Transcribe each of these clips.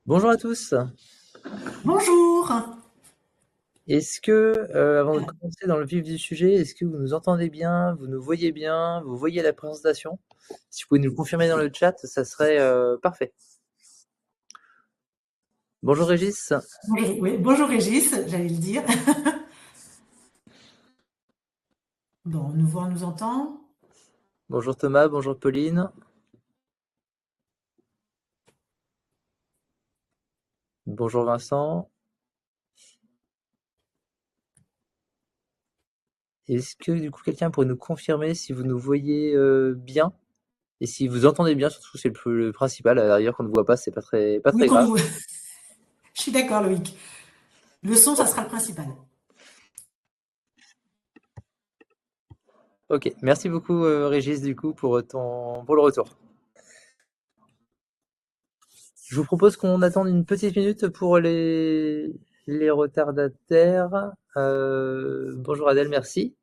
Bonjour à tous. Bonjour. Est-ce que, avant de commencer dans le vif du sujet, est-ce que vous nous entendez bien, vous voyez la présentation? Si vous pouvez nous le confirmer dans le chat, ça serait parfait. Bonjour Régis, Bonjour, oui, bonjour Régis, j'allais le dire. Bon, on nous voit, on nous entend. bonjour Thomas, bonjour Pauline, bonjour Vincent. Est-ce que du coup quelqu'un pourrait nous confirmer si vous nous voyez bien et si vous entendez bien, surtout c'est le principal. D'ailleurs qu'on ne voit pas, c'est pas Oui, très qu'on grave. nous voit. Je suis d'accord, Loïc. Le son, ça sera le principal. Ok, merci beaucoup Régis du coup pour le retour. Je vous propose qu'on attende une petite minute pour les retardataires. Bonjour Adèle, merci.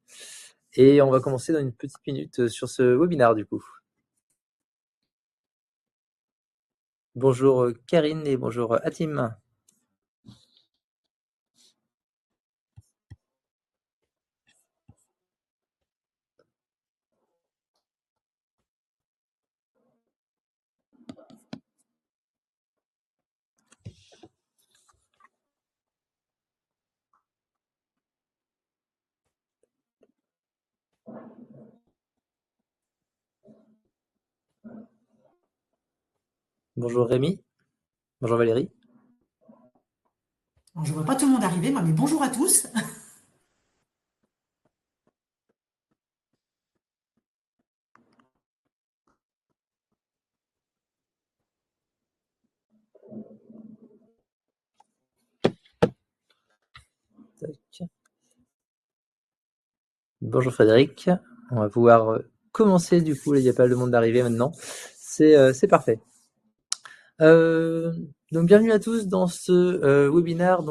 Et on va commencer dans une petite minute sur ce webinaire du coup. Bonjour Karine et bonjour Atim. Bonjour Rémi. Bonjour Valérie. Alors, je vois pas tout le monde arriver, moi, mais bonjour à tous. Tac. Bonjour Frédéric. On va pouvoir commencer du coup. Là, il y a pas mal de monde d'arriver maintenant. C'est parfait. Euh, donc bienvenue à tous dans ce webinaire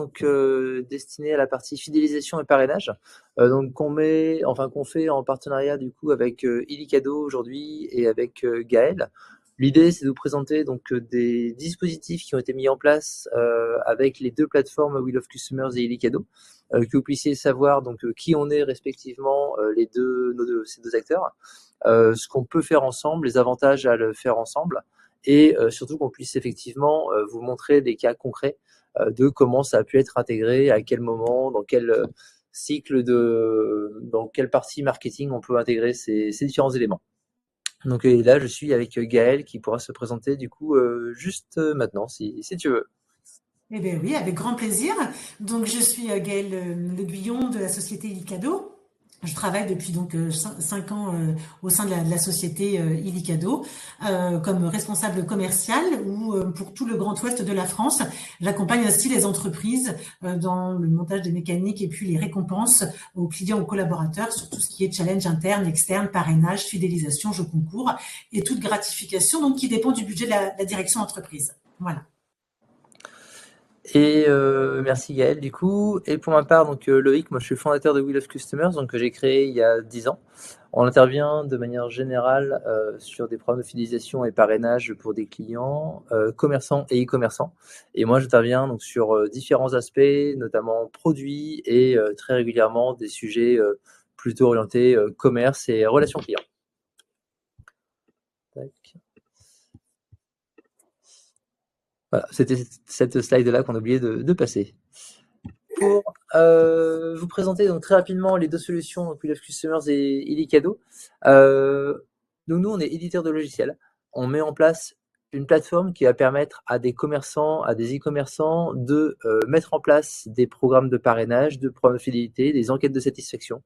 destiné à la partie fidélisation et parrainage donc qu'on fait en partenariat du coup avec Illicado aujourd'hui et avec Gaël. L'idée c'est de vous présenter des dispositifs qui ont été mis en place avec les deux plateformes We Love Customers et Illicado, que vous puissiez savoir qui on est respectivement ces deux acteurs, ce qu'on peut faire ensemble, les avantages à le faire ensemble et surtout qu'on puisse effectivement vous montrer des cas concrets de comment ça a pu être intégré, à quel moment, dans quel dans quelle partie marketing on peut intégrer ces différents éléments. Donc et là, je suis avec Gaël qui pourra se présenter du coup juste maintenant, si tu veux. Eh bien oui, avec grand plaisir. Donc, je suis Gaëlle Le Guillon de la société Illicado. Je travaille depuis donc 5 ans au sein de la société Illicado comme responsable commercial ou pour tout le Grand Ouest de la France. J'accompagne aussi les entreprises dans le montage des mécaniques et puis les récompenses aux clients, aux collaborateurs sur tout ce qui est challenge interne, externe, parrainage, fidélisation, jeu concours et toute gratification donc qui dépend du budget de la direction d'entreprise. Voilà. Et merci Gaël du coup. Et pour ma part, Loïc, moi je suis le fondateur de We Love Customers, que j'ai créé il y a 10 ans. On intervient de manière générale sur des programmes de fidélisation et parrainage pour des clients, commerçants et e-commerçants. Et moi j'interviens donc sur différents aspects, notamment produits et très régulièrement des sujets plutôt orientés commerce et relations clients. Tac. Voilà, c'était cette slide-là qu'on a oublié de passer. Pour vous présenter donc très rapidement les deux solutions, donc We Love Customers et Illicado. Donc nous, on est éditeur de logiciels. On met en place une plateforme qui va permettre à des commerçants, à des e-commerçants de mettre en place des programmes de parrainage, de programmes de fidélité, des enquêtes de satisfaction.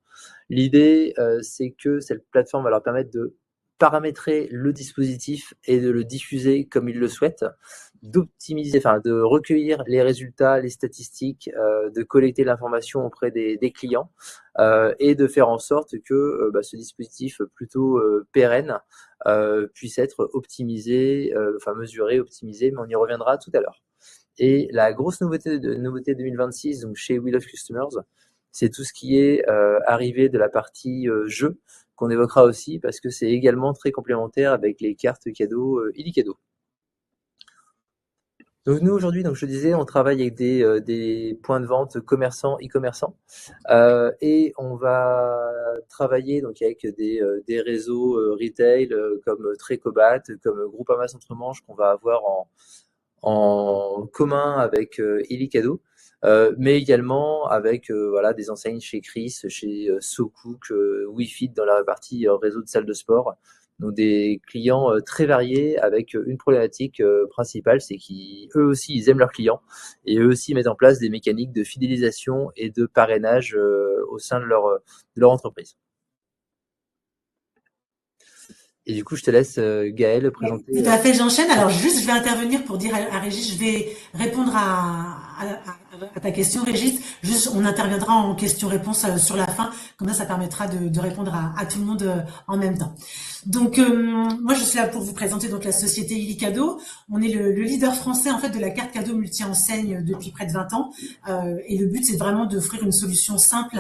L'idée, c'est que cette plateforme va leur permettre de paramétrer le dispositif et de le diffuser comme ils le souhaitent, d'optimiser, enfin de recueillir les résultats, les statistiques, de collecter l'information auprès des clients et de faire en sorte que ce dispositif plutôt pérenne puisse être optimisé, enfin mesuré, optimisé, mais on y reviendra tout à l'heure. Et la grosse nouveauté 2026 donc chez We Love Customers, c'est tout ce qui est arrivé de la partie jeu qu'on évoquera aussi parce que c'est également très complémentaire avec les cartes cadeaux Illicado. Donc nous aujourd'hui, donc je te disais, on travaille avec des points de vente commerçants, e-commerçants, et on va travailler donc avec des réseaux retail comme Trécobat, comme Groupama Centre-Manche qu'on va avoir en commun avec Illicado, mais également avec voilà des enseignes chez Chris, chez SoCook, WeFit dans la partie réseau de salles de sport. Donc des clients très variés avec une problématique principale, c'est qu'eux aussi ils aiment leurs clients et eux aussi mettent en place des mécaniques de fidélisation et de parrainage au sein de leur entreprise. Et du coup, je te laisse Gaël Oui, présenter. tout à fait, j'enchaîne. Alors juste, je vais intervenir pour dire à Régis, je vais répondre à ta question, Régis. Juste, on interviendra en question-réponse sur la fin. Comme ça permettra de répondre à tout le monde en même temps. Donc, moi, je suis là pour vous présenter donc la société Illicado. On est le leader français en fait de la carte cadeau multi-enseigne depuis près de 20 ans. Et le but, c'est vraiment d'offrir une solution simple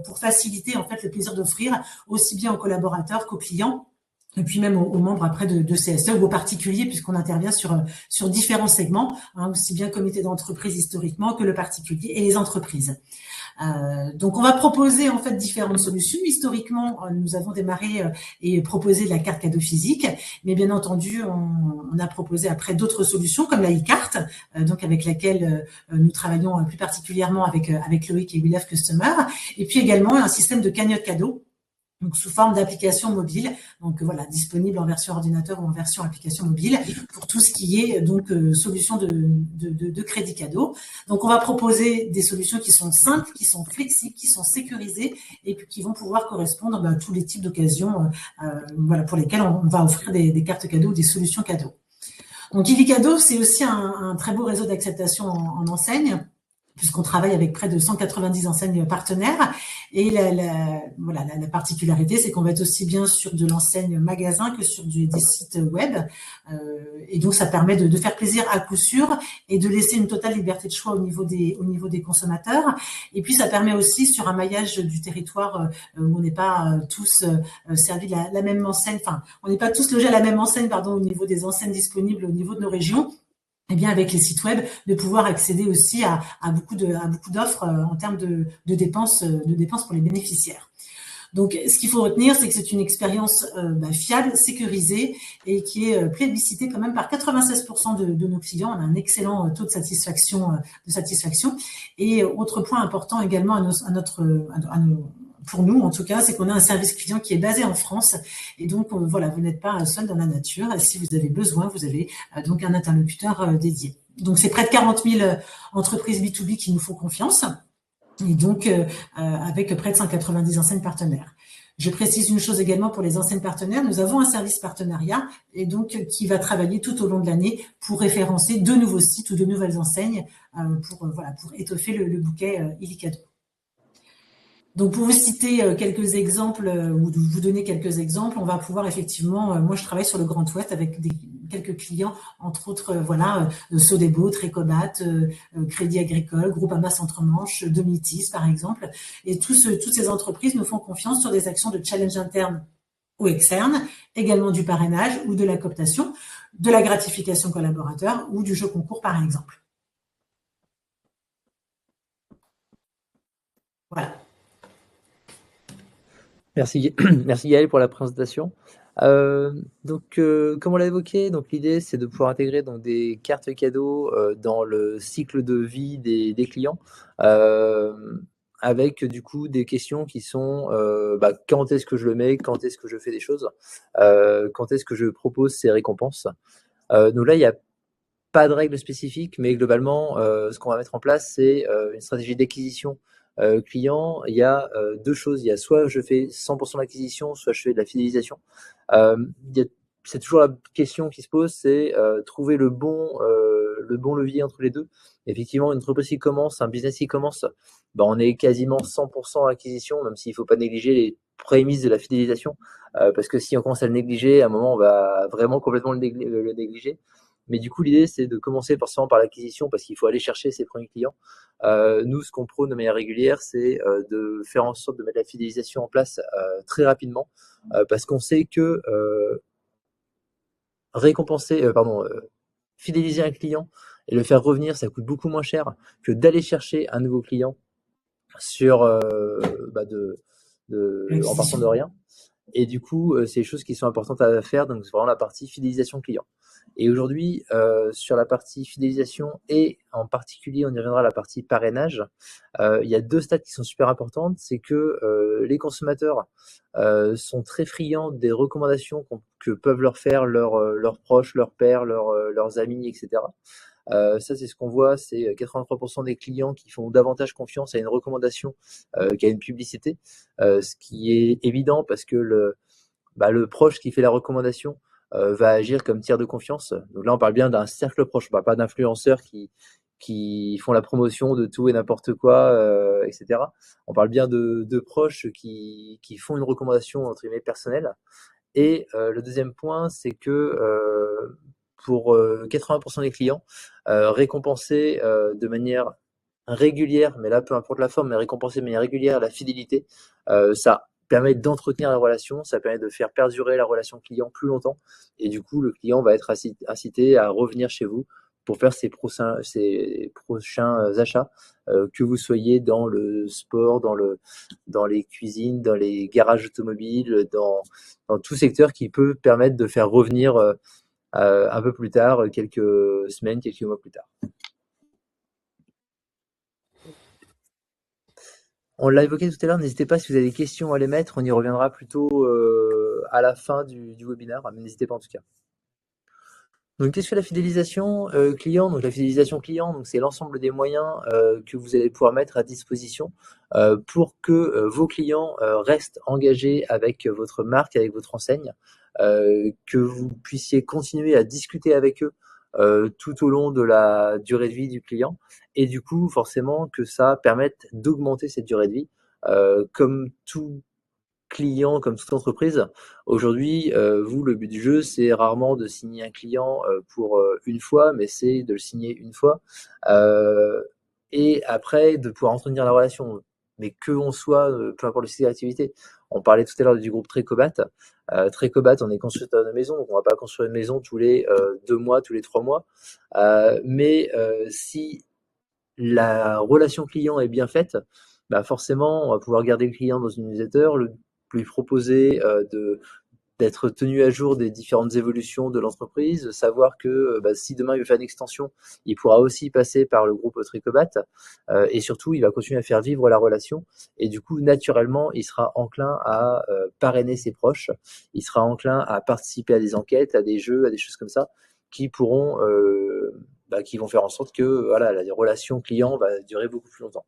pour faciliter en fait le plaisir d'offrir aussi bien aux collaborateurs qu'aux clients et puis même aux membres après de CSE ou aux particuliers, puisqu'on intervient sur différents segments, hein, aussi bien comité d'entreprise historiquement que le particulier et les entreprises. Donc on va proposer en fait différentes solutions. Historiquement, nous avons démarré et proposé la carte cadeau physique, mais bien entendu, on a proposé après d'autres solutions comme la e-carte, donc avec laquelle nous travaillons plus particulièrement avec Loïc et We Love Customer, et puis également un système de cagnotte cadeau donc sous forme d'application mobile, donc voilà, disponible en version ordinateur ou en version application mobile pour tout ce qui est donc solution de crédit cadeau. Donc on va proposer des solutions qui sont simples, qui sont flexibles, qui sont sécurisées et puis qui vont pouvoir correspondre à tous les types d'occasions, voilà, pour lesquelles on va offrir des cartes cadeaux ou des solutions cadeaux. Donc Illicado, c'est aussi un très beau réseau d'acceptation en enseigne, puisqu'on travaille avec près de 190 enseignes partenaires. Et voilà, la particularité, c'est qu'on va être aussi bien sur de l'enseigne magasin que sur des sites web. Et donc, ça permet de faire plaisir à coup sûr et de laisser une totale liberté de choix au niveau des consommateurs. Et puis, ça permet aussi, sur un maillage du territoire où on n'est pas tous servis de la même enseigne, enfin, on n'est pas tous logés à la même enseigne, pardon, au niveau des enseignes disponibles au niveau de nos régions. Et bien avec les sites web, de pouvoir accéder aussi à beaucoup d'offres en termes de dépenses pour les bénéficiaires. Donc, ce qu'il faut retenir, c'est que c'est une expérience fiable, sécurisée et qui est plébiscitée quand même par 96% de nos clients. On a un excellent taux de satisfaction. Et autre point important également pour nous, en tout cas, c'est qu'on a un service client qui est basé en France. Et donc, voilà, vous n'êtes pas seul dans la nature. Et si vous avez besoin, vous avez donc un interlocuteur dédié. Donc, c'est près de 40 000 entreprises B2B qui nous font confiance. Et donc, avec près de 190 enseignes partenaires. Je précise une chose également pour les enseignes partenaires. Nous avons un service partenariat et donc qui va travailler tout au long de l'année pour référencer de nouveaux sites ou de nouvelles enseignes pour étoffer le bouquet Illicado. Donc, pour vous citer quelques exemples ou vous donner quelques exemples, on va pouvoir effectivement, moi je travaille sur le Grand Ouest avec quelques clients, entre autres, Sodebo, Trécobat, Crédit Agricole, Groupama Centre-Manche, Domitis par exemple. Et toutes ces entreprises nous font confiance sur des actions de challenge interne ou externe, également du parrainage ou de la cooptation, de la gratification collaborateur ou du jeu concours par exemple. Voilà. Merci, merci Gaël pour la présentation. Donc, comme on l'a évoqué, donc l'idée c'est de pouvoir intégrer donc des cartes cadeaux dans le cycle de vie des clients, avec du coup des questions qui sont quand est-ce que je le mets, quand est-ce que je fais des choses, quand est-ce que je propose ces récompenses. Donc là, il n'y a pas de règles spécifiques, mais globalement, ce qu'on va mettre en place, c'est une stratégie d'acquisition client. Il y a deux choses. Il y a soit je fais 100% d'acquisition, soit je fais de la fidélisation. C'est toujours la question qui se pose, c'est trouver le bon levier entre les deux. Effectivement, une entreprise qui commence, un business qui commence, on est quasiment 100% acquisition, même s'il ne faut pas négliger les prémices de la fidélisation, parce que si on commence à le négliger, à un moment, on va vraiment complètement le négliger. Mais du coup, l'idée, c'est de commencer forcément par l'acquisition parce qu'il faut aller chercher ses premiers clients. Nous, ce qu'on prône de manière régulière, c'est de faire en sorte de mettre la fidélisation en place très rapidement parce qu'on sait que fidéliser un client et le faire revenir, ça coûte beaucoup moins cher que d'aller chercher un nouveau client sur en partant de rien. Et du coup, c'est des choses qui sont importantes à faire, donc c'est vraiment la partie fidélisation client. Et aujourd'hui, sur la partie fidélisation et en particulier, on y reviendra à la partie parrainage, il y a 2 stats qui sont super importantes. C'est que les consommateurs sont très friands des recommandations que peuvent leur faire leurs proches, leurs pairs, leurs amis, etc. Ça, c'est ce qu'on voit, c'est 83% des clients qui font davantage confiance à une recommandation qu'à une publicité, ce qui est évident parce que le proche qui fait la recommandation va agir comme tiers de confiance. Donc là, on parle bien d'un cercle proche, on parle pas d'influenceurs qui font la promotion de tout et n'importe quoi, etc. On parle bien de proches qui font une recommandation entre guillemets personnelle. Et le deuxième point, c'est que pour 80% des clients, récompenser de manière régulière, mais là peu importe la forme, mais récompenser de manière régulière la fidélité, ça permet d'entretenir la relation, ça permet de faire perdurer la relation client plus longtemps, et du coup le client va être incité à revenir chez vous pour faire ses prochains achats, que vous soyez dans le sport, dans les cuisines, dans les garages automobiles, dans tout secteur qui peut permettre de faire revenir un peu plus tard, quelques semaines, quelques mois plus tard. On l'a évoqué tout à l'heure, n'hésitez pas si vous avez des questions à les mettre, on y reviendra plutôt à la fin du webinaire, mais n'hésitez pas en tout cas. Donc qu'est-ce que la fidélisation client? Donc la fidélisation client, donc c'est l'ensemble des moyens que vous allez pouvoir mettre à disposition pour que vos clients restent engagés avec votre marque, avec votre enseigne, que vous puissiez continuer à discuter avec eux tout au long de la durée de vie du client, et du coup forcément que ça permette d'augmenter cette durée de vie. Comme tout client, comme toute entreprise, aujourd'hui, vous, le but du jeu, c'est rarement de signer un client pour une fois, mais c'est de le signer une fois et après de pouvoir entretenir la relation. Mais que on soit, peu importe le style d'activité. On parlait tout à l'heure du groupe Trécobat. Trécobat, on est constructeur de maison, donc on va pas construire une maison tous les 2 mois, tous les 3 mois. Mais si la relation client est bien faite, bah forcément, on va pouvoir garder le client dans une newsletter, lui proposer d'être tenu à jour des différentes évolutions de l'entreprise, savoir que si demain il veut faire une extension, il pourra aussi passer par le groupe Tricobat, et surtout il va continuer à faire vivre la relation, et du coup naturellement il sera enclin à parrainer ses proches, il sera enclin à participer à des enquêtes, à des jeux, à des choses comme ça qui pourront qui vont faire en sorte que voilà, la relation client va durer beaucoup plus longtemps.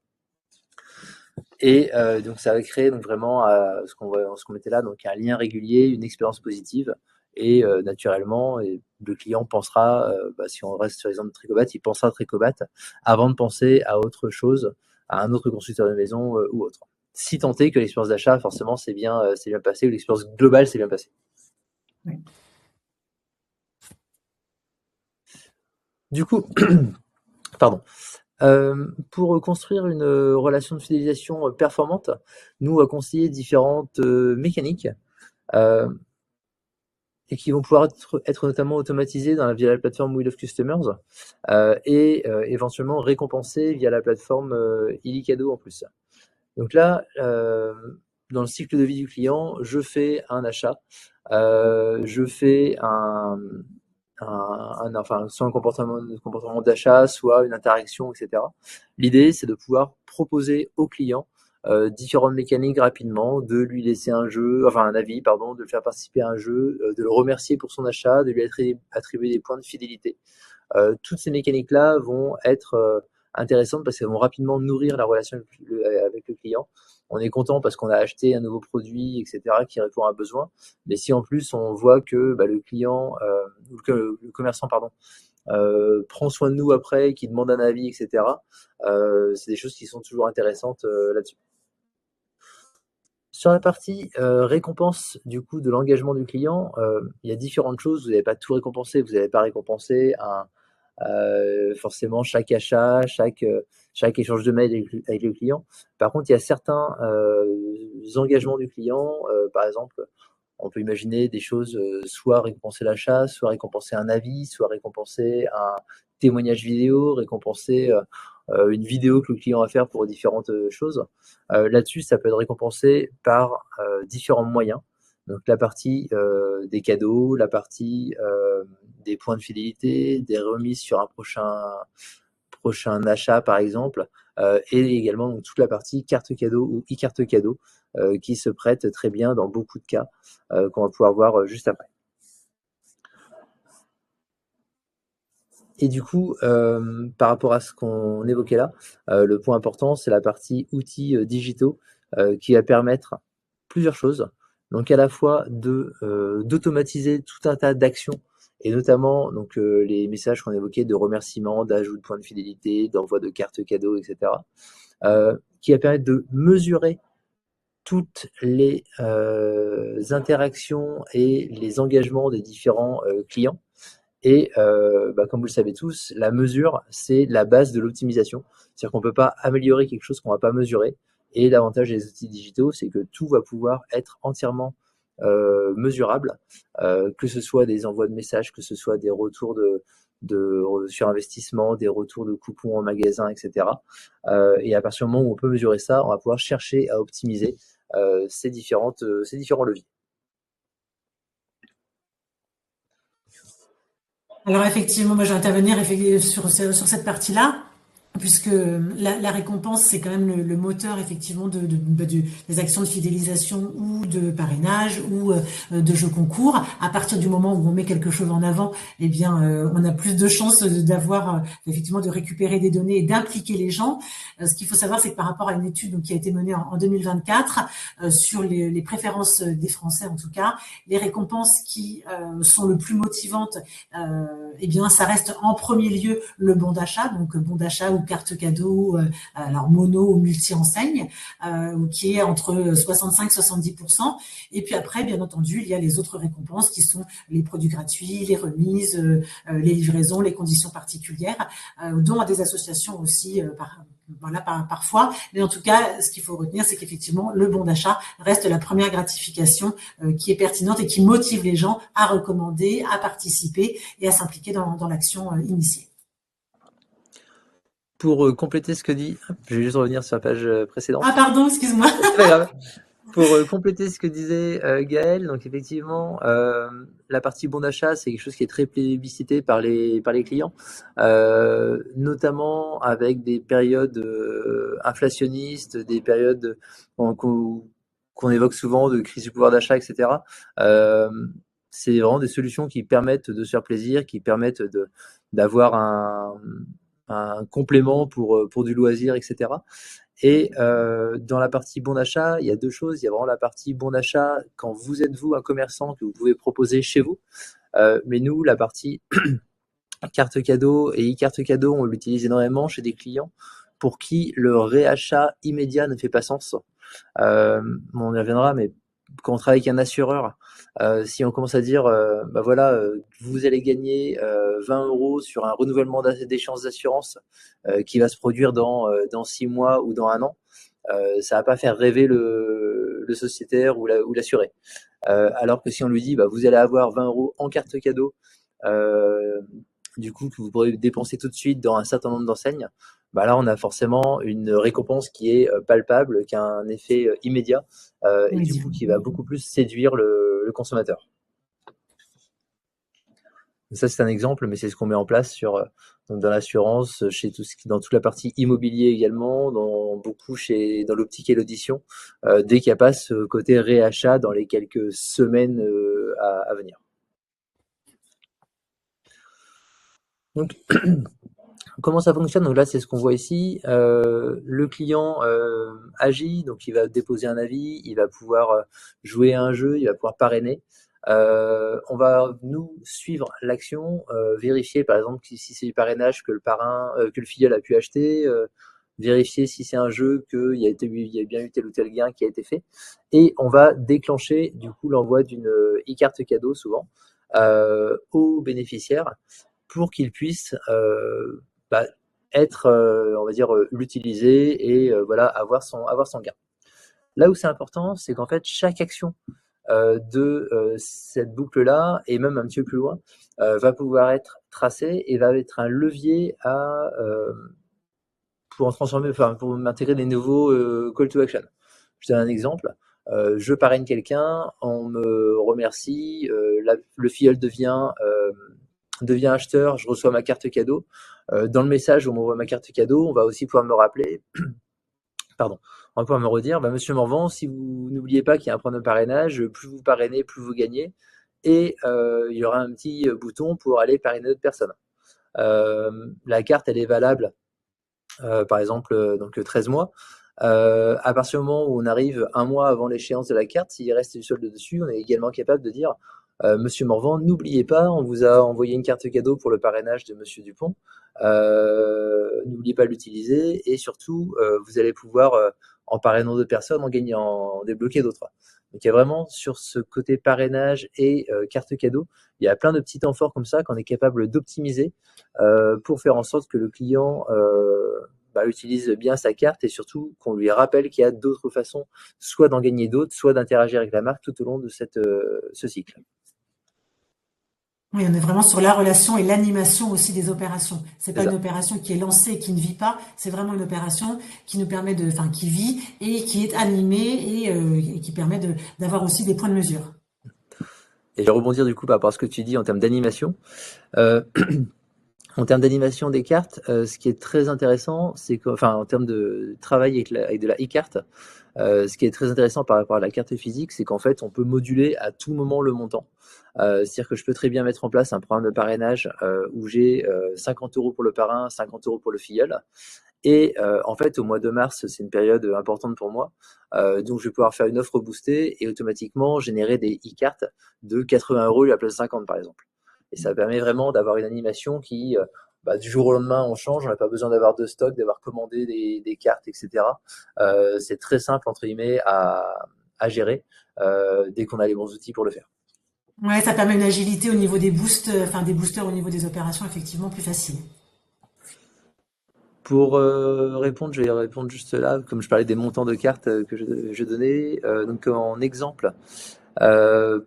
Et donc ça va créer donc vraiment ce qu'on mettait là, donc un lien régulier, une expérience positive, et naturellement, le client pensera, si on reste sur l'exemple de Tricobat, il pensera à Tricobat avant de penser à autre chose, à un autre constructeur de maison ou autre. Si tant est que l'expérience d'achat, forcément, c'est bien passé, ou l'expérience globale s'est bien passée. Oui. Du coup, pardon. Pour construire une relation de fidélisation performante, nous, on va conseiller différentes mécaniques et qui vont pouvoir être notamment automatisées via la plateforme We Love Customers et éventuellement récompensées via la plateforme Illicado en plus. Donc là, dans le cycle de vie du client, je fais un achat, je fais soit un comportement d'achat, soit une interaction, etc. L'idée, c'est de pouvoir proposer au client différentes mécaniques rapidement, de lui laisser un avis, pardon, de le faire participer à un jeu, de le remercier pour son achat, de lui attribuer des points de fidélité. Toutes ces mécaniques-là vont être intéressantes parce qu'elles vont rapidement nourrir la relation avec le client. On est content parce qu'on a acheté un nouveau produit, etc., qui répond à un besoin. Mais si en plus on voit que le client, le commerçant, pardon, prend soin de nous après, qui demande un avis, etc., c'est des choses qui sont toujours intéressantes là-dessus. Sur la partie récompense du coup de l'engagement du client, il y a différentes choses. Vous n'allez pas tout récompenser, vous n'allez pas récompenser forcément chaque achat, chaque échange de mail avec le client. Par contre, il y a certains engagements du client, par exemple, On peut imaginer des choses, soit récompenser l'achat, soit récompenser un avis, soit récompenser un témoignage vidéo, récompenser une vidéo que le client va faire pour différentes choses. Là-dessus, ça peut être récompensé par différents moyens. Donc la partie des cadeaux, la partie des points de fidélité, des remises sur un prochain achat par exemple, et également donc, toute la partie carte cadeau ou e-carte cadeau qui se prête très bien dans beaucoup de cas qu'on va pouvoir voir juste après. Et du coup, par rapport à ce qu'on évoquait là, le point important, c'est la partie outils digitaux qui va permettre plusieurs choses. Donc à la fois d'automatiser tout un tas d'actions et notamment donc les messages qu'on évoquait de remerciements, d'ajout de points de fidélité, d'envoi de cartes cadeaux, etc. Qui va permettre de mesurer toutes les interactions et les engagements des différents clients. Et comme vous le savez tous, la mesure, c'est la base de l'optimisation. C'est-à-dire qu'on ne peut pas améliorer quelque chose qu'on ne va pas mesurer. Et l'avantage des outils digitaux, c'est que tout va pouvoir être entièrement mesurable, que ce soit des envois de messages, que ce soit des retours sur investissement, des retours de coupons en magasin, etc. Et à partir du moment où on peut mesurer ça, on va pouvoir chercher à optimiser ces différents leviers. Alors effectivement, moi je vais intervenir sur cette partie-là, puisque la récompense, c'est quand même le moteur effectivement des actions de fidélisation ou de parrainage ou de jeux concours. À partir du moment où on met quelque chose en avant, eh bien, on a plus de chances d'avoir effectivement de récupérer des données et d'impliquer les gens. Ce qu'il faut savoir, c'est que par rapport à une étude donc, qui a été menée en 2024 sur les préférences des Français en tout cas, les récompenses qui sont le plus motivantes, eh bien, ça reste en premier lieu le bon d'achat, donc bon d'achat ou carte cadeau, alors mono ou multi-enseigne, qui est entre 65-70%. Et puis après, bien entendu, il y a les autres récompenses qui sont les produits gratuits, les remises, les livraisons, les conditions particulières, dont à des associations aussi parfois. Mais en tout cas, ce qu'il faut retenir, c'est qu'effectivement, le bon d'achat reste la première gratification qui est pertinente et qui motive les gens à recommander, à participer et à s'impliquer dans l'action initiée. Pour compléter ce que dit, je vais juste revenir sur la page précédente. Ah pardon, excuse-moi. C'est pas grave. Pour compléter ce que disait Gaël, donc effectivement, la partie bon d'achat, c'est quelque chose qui est très plébiscité par les clients, notamment avec des périodes inflationnistes, des périodes qu'on évoque souvent de crise du pouvoir d'achat, etc. C'est vraiment des solutions qui permettent de se faire plaisir, qui permettent d'avoir un complément pour du loisir, etc. Et dans la partie bon d'achat, il y a deux choses. Il y a vraiment la partie bon d'achat quand vous êtes vous un commerçant que vous pouvez proposer chez vous. Mais nous, la partie carte cadeau et e-carte cadeau, on l'utilise énormément chez des clients pour qui le réachat immédiat ne fait pas sens. On y reviendra, mais quand on travaille avec un assureur, si on commence à dire, vous allez gagner 20 € sur un renouvellement d'échéance d'assurance qui va se produire dans 6 mois ou dans 1 an, ça va pas faire rêver le sociétaire ou l'assuré. Alors que si on lui dit, vous allez avoir 20 € en carte cadeau, du coup que vous pourrez dépenser tout de suite dans un certain nombre d'enseignes, là on a forcément une récompense qui est palpable, qui a un effet immédiat et du coup qui va beaucoup plus séduire le consommateur. Ça c'est un exemple, mais c'est ce qu'on met en place donc dans l'assurance, dans toute la partie immobilier également, dans l'optique et l'audition, dès qu'il n'y a pas ce côté réachat dans les quelques semaines à venir. Donc comment ça fonctionne? Donc là, c'est ce qu'on voit ici. Le client agit, donc il va déposer un avis, il va pouvoir jouer à un jeu, il va pouvoir parrainer. On va nous suivre l'action, vérifier par exemple si c'est du parrainage que le filleul a pu acheter, vérifier si c'est un jeu qu'il y a bien eu tel ou tel gain qui a été fait, et on va déclencher du coup l'envoi d'une e-carte cadeau souvent aux bénéficiaires pour qu'ils puissent être, on va dire, l'utiliser et avoir son gain. Là où c'est important, c'est qu'en fait, chaque action de cette boucle-là, et même un petit peu plus loin, va pouvoir être tracé et va être un levier pour en transformer, enfin, pour m'intégrer des nouveaux call to action. Je donne un exemple. Je parraine quelqu'un, on me remercie, le filleul devient acheteur, je reçois ma carte cadeau. Dans le message où on m'envoie ma carte cadeau, on va aussi pouvoir me rappeler, pardon, on va pouvoir me redire, bah, Monsieur Morvan, si vous n'oubliez pas qu'il y a un point de parrainage, plus vous parrainez, plus vous gagnez. Et il y aura un petit bouton pour aller parrainer d'autres personnes. La carte, elle est valable, par exemple, donc 13 mois. À partir du moment où on arrive un mois avant l'échéance de la carte, s'il reste du solde dessus, on est également capable de dire Monsieur Morvan, n'oubliez pas, on vous a envoyé une carte cadeau pour le parrainage de Monsieur Dupont. N'oubliez pas de l'utiliser et surtout, vous allez pouvoir, en parrainant d'autres personnes, en débloquer d'autres. Donc il y a vraiment sur ce côté parrainage et carte cadeau, il y a plein de petits temps forts comme ça qu'on est capable d'optimiser pour faire en sorte que le client utilise bien sa carte et surtout qu'on lui rappelle qu'il y a d'autres façons, soit d'en gagner d'autres, soit d'interagir avec la marque tout au long de ce cycle. Oui, on est vraiment sur la relation et l'animation aussi des opérations. C'est C'est pas une ça. opération qui est lancée et qui ne vit pas. C'est vraiment une opération qui nous permet enfin, qui vit et qui est animée et qui permet d'avoir aussi des points de mesure. Et je vais rebondir du coup par rapport à ce que tu dis en termes d'animation. Euh, En termes d'animation des cartes, ce qui est très intéressant, c'est qu'enfin, en termes de travail avec de la e-carte, ce qui est très intéressant par rapport à la carte physique, c'est qu'en fait, on peut moduler à tout moment le montant. C'est-à-dire que je peux très bien mettre en place un programme de parrainage où j'ai 50 € pour le parrain, 50 € pour le filleul. Et en fait, au mois de mars, c'est une période importante pour moi. Donc, je vais pouvoir faire une offre boostée et automatiquement générer des e-cartes de 80 € à la place de 50, par exemple. Et ça permet vraiment d'avoir une animation qui, du jour au lendemain, on change. On n'a pas besoin d'avoir de stock, d'avoir commandé des cartes, etc. C'est très simple, entre guillemets, à gérer dès qu'on a les bons outils pour le faire. Ouais, ça permet une agilité au niveau des boosts, enfin des boosters au niveau des opérations, effectivement, plus facile. Pour répondre, je vais répondre juste là, comme je parlais des montants de cartes que je donnais. Donc en exemple,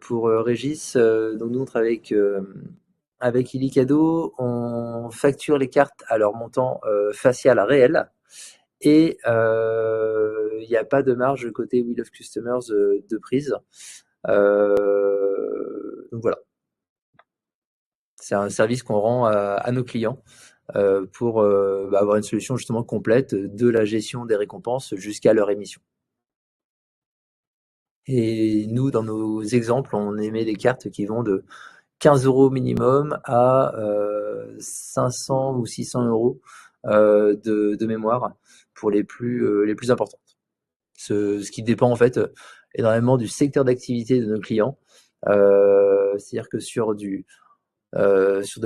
pour Régis, donc nous on travaille avec Illicado, on facture les cartes à leur montant facial réel et il n'y a pas de marge côté We Love Customers de prise. Donc voilà, c'est un service qu'on rend à nos clients pour avoir une solution justement complète de la gestion des récompenses jusqu'à leur émission. Et nous, dans nos exemples, on émet des cartes qui vont de 15 € minimum à 500 ou 600 € de mémoire pour les plus importantes. Ce qui dépend en fait énormément du secteur d'activité de nos clients. C'est-à-dire que sur de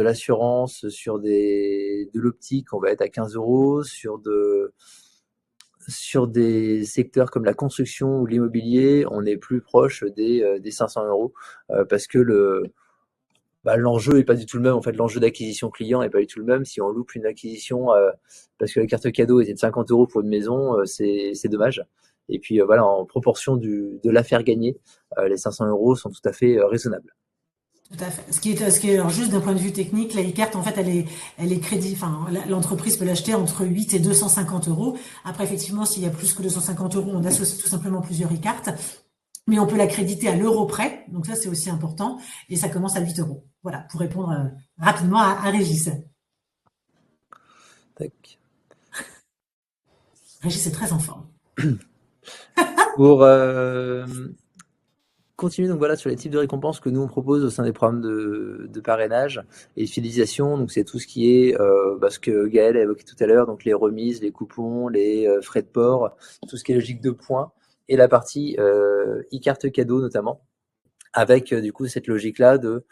l'assurance, de l'optique, on va être à 15 €, sur des secteurs comme la construction ou l'immobilier, on est plus proche des 500 € parce que l'enjeu est pas du tout le même. En fait, l'enjeu d'acquisition client est pas du tout le même. Si on loupe une acquisition parce que la carte cadeau était de 50 € pour une maison, c'est dommage. Et puis voilà, en proportion de l'affaire gagnée, les 500 € sont tout à fait raisonnables. Tout à fait. Alors juste d'un point de vue technique, la e-carte, en fait, elle est crédit, enfin, l'entreprise peut l'acheter entre 8 et 250 euros. Après, effectivement, s'il y a plus que 250 euros, on associe tout simplement plusieurs e-cartes. Mais on peut la créditer à l'euro près. Donc ça, c'est aussi important. Et ça commence à 8 euros. Voilà, pour répondre rapidement à Régis. Tac. Régis est très en forme. Pour continuer donc voilà sur les types de récompenses que nous on propose au sein des programmes de parrainage et de fidélisation. Donc c'est tout ce qui est ce que Gaël a évoqué tout à l'heure, donc les remises, les coupons, les frais de port, tout ce qui est logique de points et la partie e-carte cadeau notamment, avec du coup cette logique-là de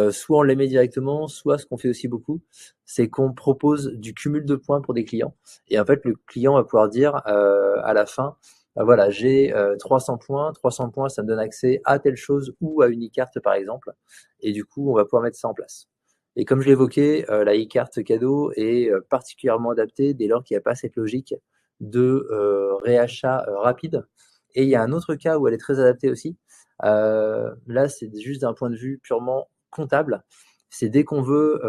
soit on les met directement, soit ce qu'on fait aussi beaucoup, c'est qu'on propose du cumul de points pour des clients. Et en fait, le client va pouvoir dire à la fin, voilà, j'ai 300 points, 300 points, ça me donne accès à telle chose ou à une e-carte par exemple. Et du coup, on va pouvoir mettre ça en place. Et comme je l'évoquais, la e-carte cadeau est particulièrement adaptée dès lors qu'il n'y a pas cette logique de réachat rapide. Et il y a un autre cas où elle est très adaptée aussi, Là, c'est juste d'un point de vue purement comptable. C'est dès qu'on veut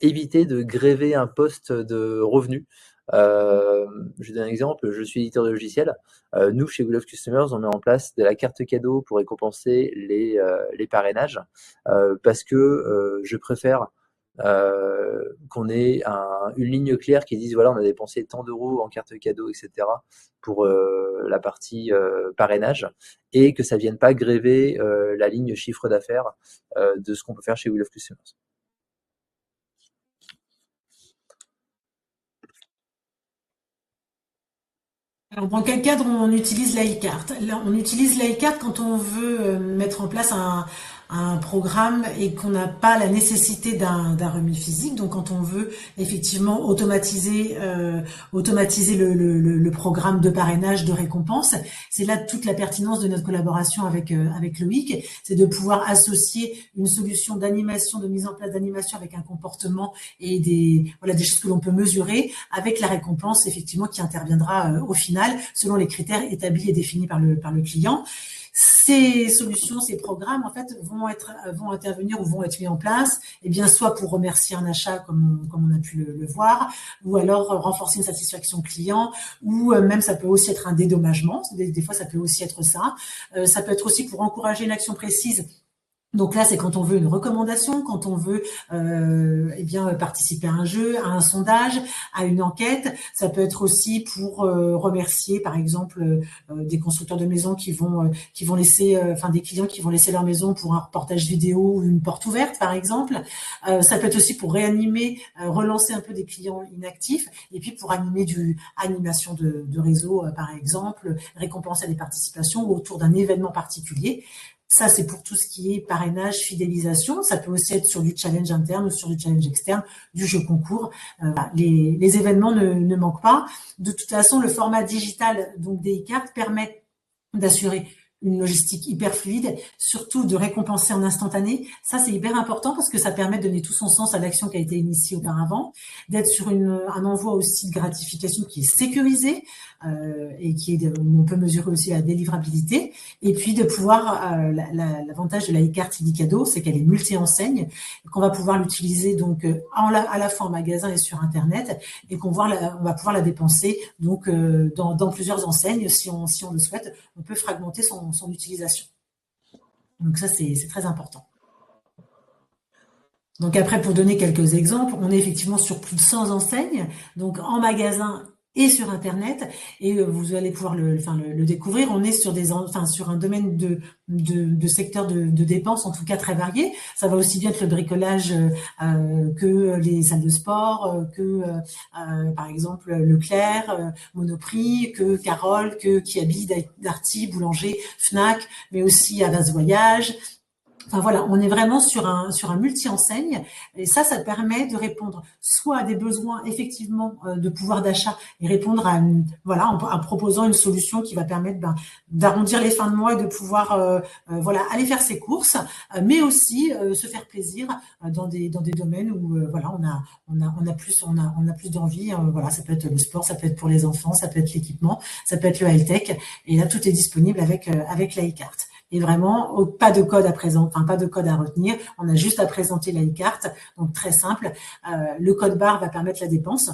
éviter de gréver un poste de revenu. Je vais donner un exemple, je suis éditeur de logiciel. Nous, chez We Love Customers, on met en place de la carte cadeau pour récompenser les parrainages, parce que je préfère qu'on ait une ligne claire qui dise voilà, on a dépensé tant d'euros en carte cadeau, etc. pour la partie parrainage, et que ça vienne pas gréver la ligne chiffre d'affaires de ce qu'on peut faire chez We Love Customers. Alors, dans quel cadre on utilise l'iCart? Là, on utilise l'iCart quand on veut mettre en place un programme et qu'on n'a pas la nécessité d'un remis physique. Donc, quand on veut effectivement automatiser le programme de parrainage de récompense, c'est là toute la pertinence de notre collaboration avec Loïc, c'est de pouvoir associer une solution d'animation, de mise en place d'animation avec un comportement et des choses que l'on peut mesurer avec la récompense effectivement qui interviendra au final selon les critères établis et définis par le client. Ces solutions, ces programmes, en fait, vont intervenir ou vont être mis en place, et bien soit pour remercier un achat, comme on a pu le voir, ou alors renforcer une satisfaction client, ou même ça peut aussi être un dédommagement. Des fois, ça peut aussi être ça. Ça peut être aussi pour encourager une action précise. Donc là, c'est quand on veut une recommandation, quand on veut participer à un jeu, à un sondage, à une enquête. Ça peut être aussi pour remercier, par exemple, des constructeurs de maisons qui vont laisser, des clients qui vont laisser leur maison pour un reportage vidéo ou une porte ouverte, par exemple. Ça peut être aussi pour réanimer, relancer un peu des clients inactifs, et puis pour animer animation de réseau, par exemple, récompenser des participations ou autour d'un événement particulier. Ça, c'est pour tout ce qui est parrainage, fidélisation. Ça peut aussi être sur du challenge interne ou sur du challenge externe, du jeu concours. Les événements ne manquent pas. De toute façon, le format digital donc des e-cartes permet d'assurer une logistique hyper fluide, surtout de récompenser en instantané. Ça, c'est hyper important parce que ça permet de donner tout son sens à l'action qui a été initiée auparavant, d'être sur un envoi aussi de gratification qui est sécurisé et où on peut mesurer aussi la délivrabilité. Et puis de pouvoir, l'avantage de la e-carte Illicado, c'est qu'elle est multi-enseigne, qu'on va pouvoir l'utiliser donc à la fois en magasin et sur Internet, et on va pouvoir la dépenser donc dans plusieurs enseignes si on le souhaite. On peut fragmenter son utilisation. Donc ça, c'est très important. Donc après, pour donner quelques exemples, on est effectivement sur plus de 100 enseignes, donc en magasin et sur Internet, et vous allez pouvoir le découvrir. On est sur un domaine de secteur de dépenses, en tout cas très varié. Ça va aussi bien être le bricolage que les salles de sport, que par exemple Leclerc, Monoprix, que Carole, que Kiabi, Darty, Boulanger, Fnac, mais aussi Avas Voyage. Enfin voilà, on est vraiment sur un multi-enseigne, et ça permet de répondre soit à des besoins effectivement de pouvoir d'achat, et répondre en proposant une solution qui va permettre d'arrondir les fins de mois et de pouvoir aller faire ses courses, mais aussi se faire plaisir dans des domaines où on a plus d'envie. Ça peut être le sport, ça peut être pour les enfants, ça peut être l'équipement, ça peut être le high-tech, et là tout est disponible avec la e-carte. Et vraiment, pas de code à présenter, pas de code à retenir. On a juste à présenter la e-carte, donc très simple. Le code barre va permettre la dépense.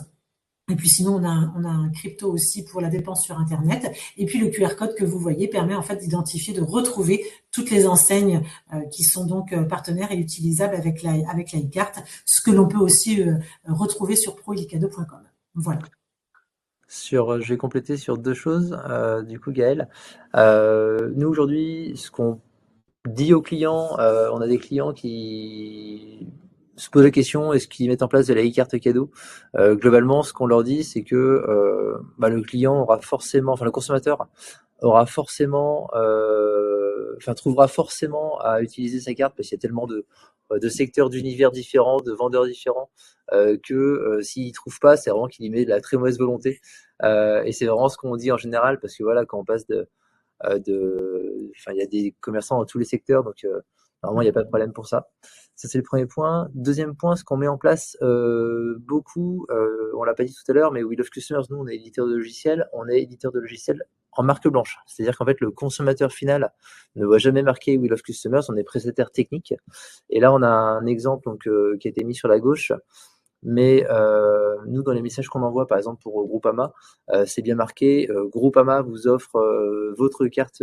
Et puis sinon, on a un crypto aussi pour la dépense sur Internet. Et puis le QR code que vous voyez permet en fait d'identifier, de retrouver toutes les enseignes qui sont donc partenaires et utilisables avec la e-carte, ce que l'on peut aussi retrouver sur proillicado.com. Voilà. Je vais compléter sur deux choses, du coup, Gaël. Nous, aujourd'hui, ce qu'on dit aux clients, on a des clients qui se posent la question, est-ce qu'ils mettent en place de la e-carte cadeau? Globalement, ce qu'on leur dit, c'est que le client aura forcément, le consommateur aura forcément, trouvera forcément à utiliser sa carte, parce qu'il y a tellement de secteurs, d'univers différents, de vendeurs différents, que s'il trouve pas, c'est vraiment qu'il y met de la très mauvaise volonté. Et c'est vraiment ce qu'on dit en général, parce que voilà, quand on passe il y a des commerçants dans tous les secteurs, donc normalement il n'y a pas de problème pour ça. Ça, c'est le premier point. Deuxième point, ce qu'on met en place beaucoup, on l'a pas dit tout à l'heure, mais We Love Customers, nous, on est éditeur de logiciels en marque blanche. C'est-à-dire qu'en fait, le consommateur final ne voit jamais marqué We Love Customers, on est prestataire technique. Et là, on a un exemple donc, qui a été mis sur la gauche. Mais nous, dans les messages qu'on envoie, par exemple pour Groupama, c'est bien marqué Groupama vous offre votre carte,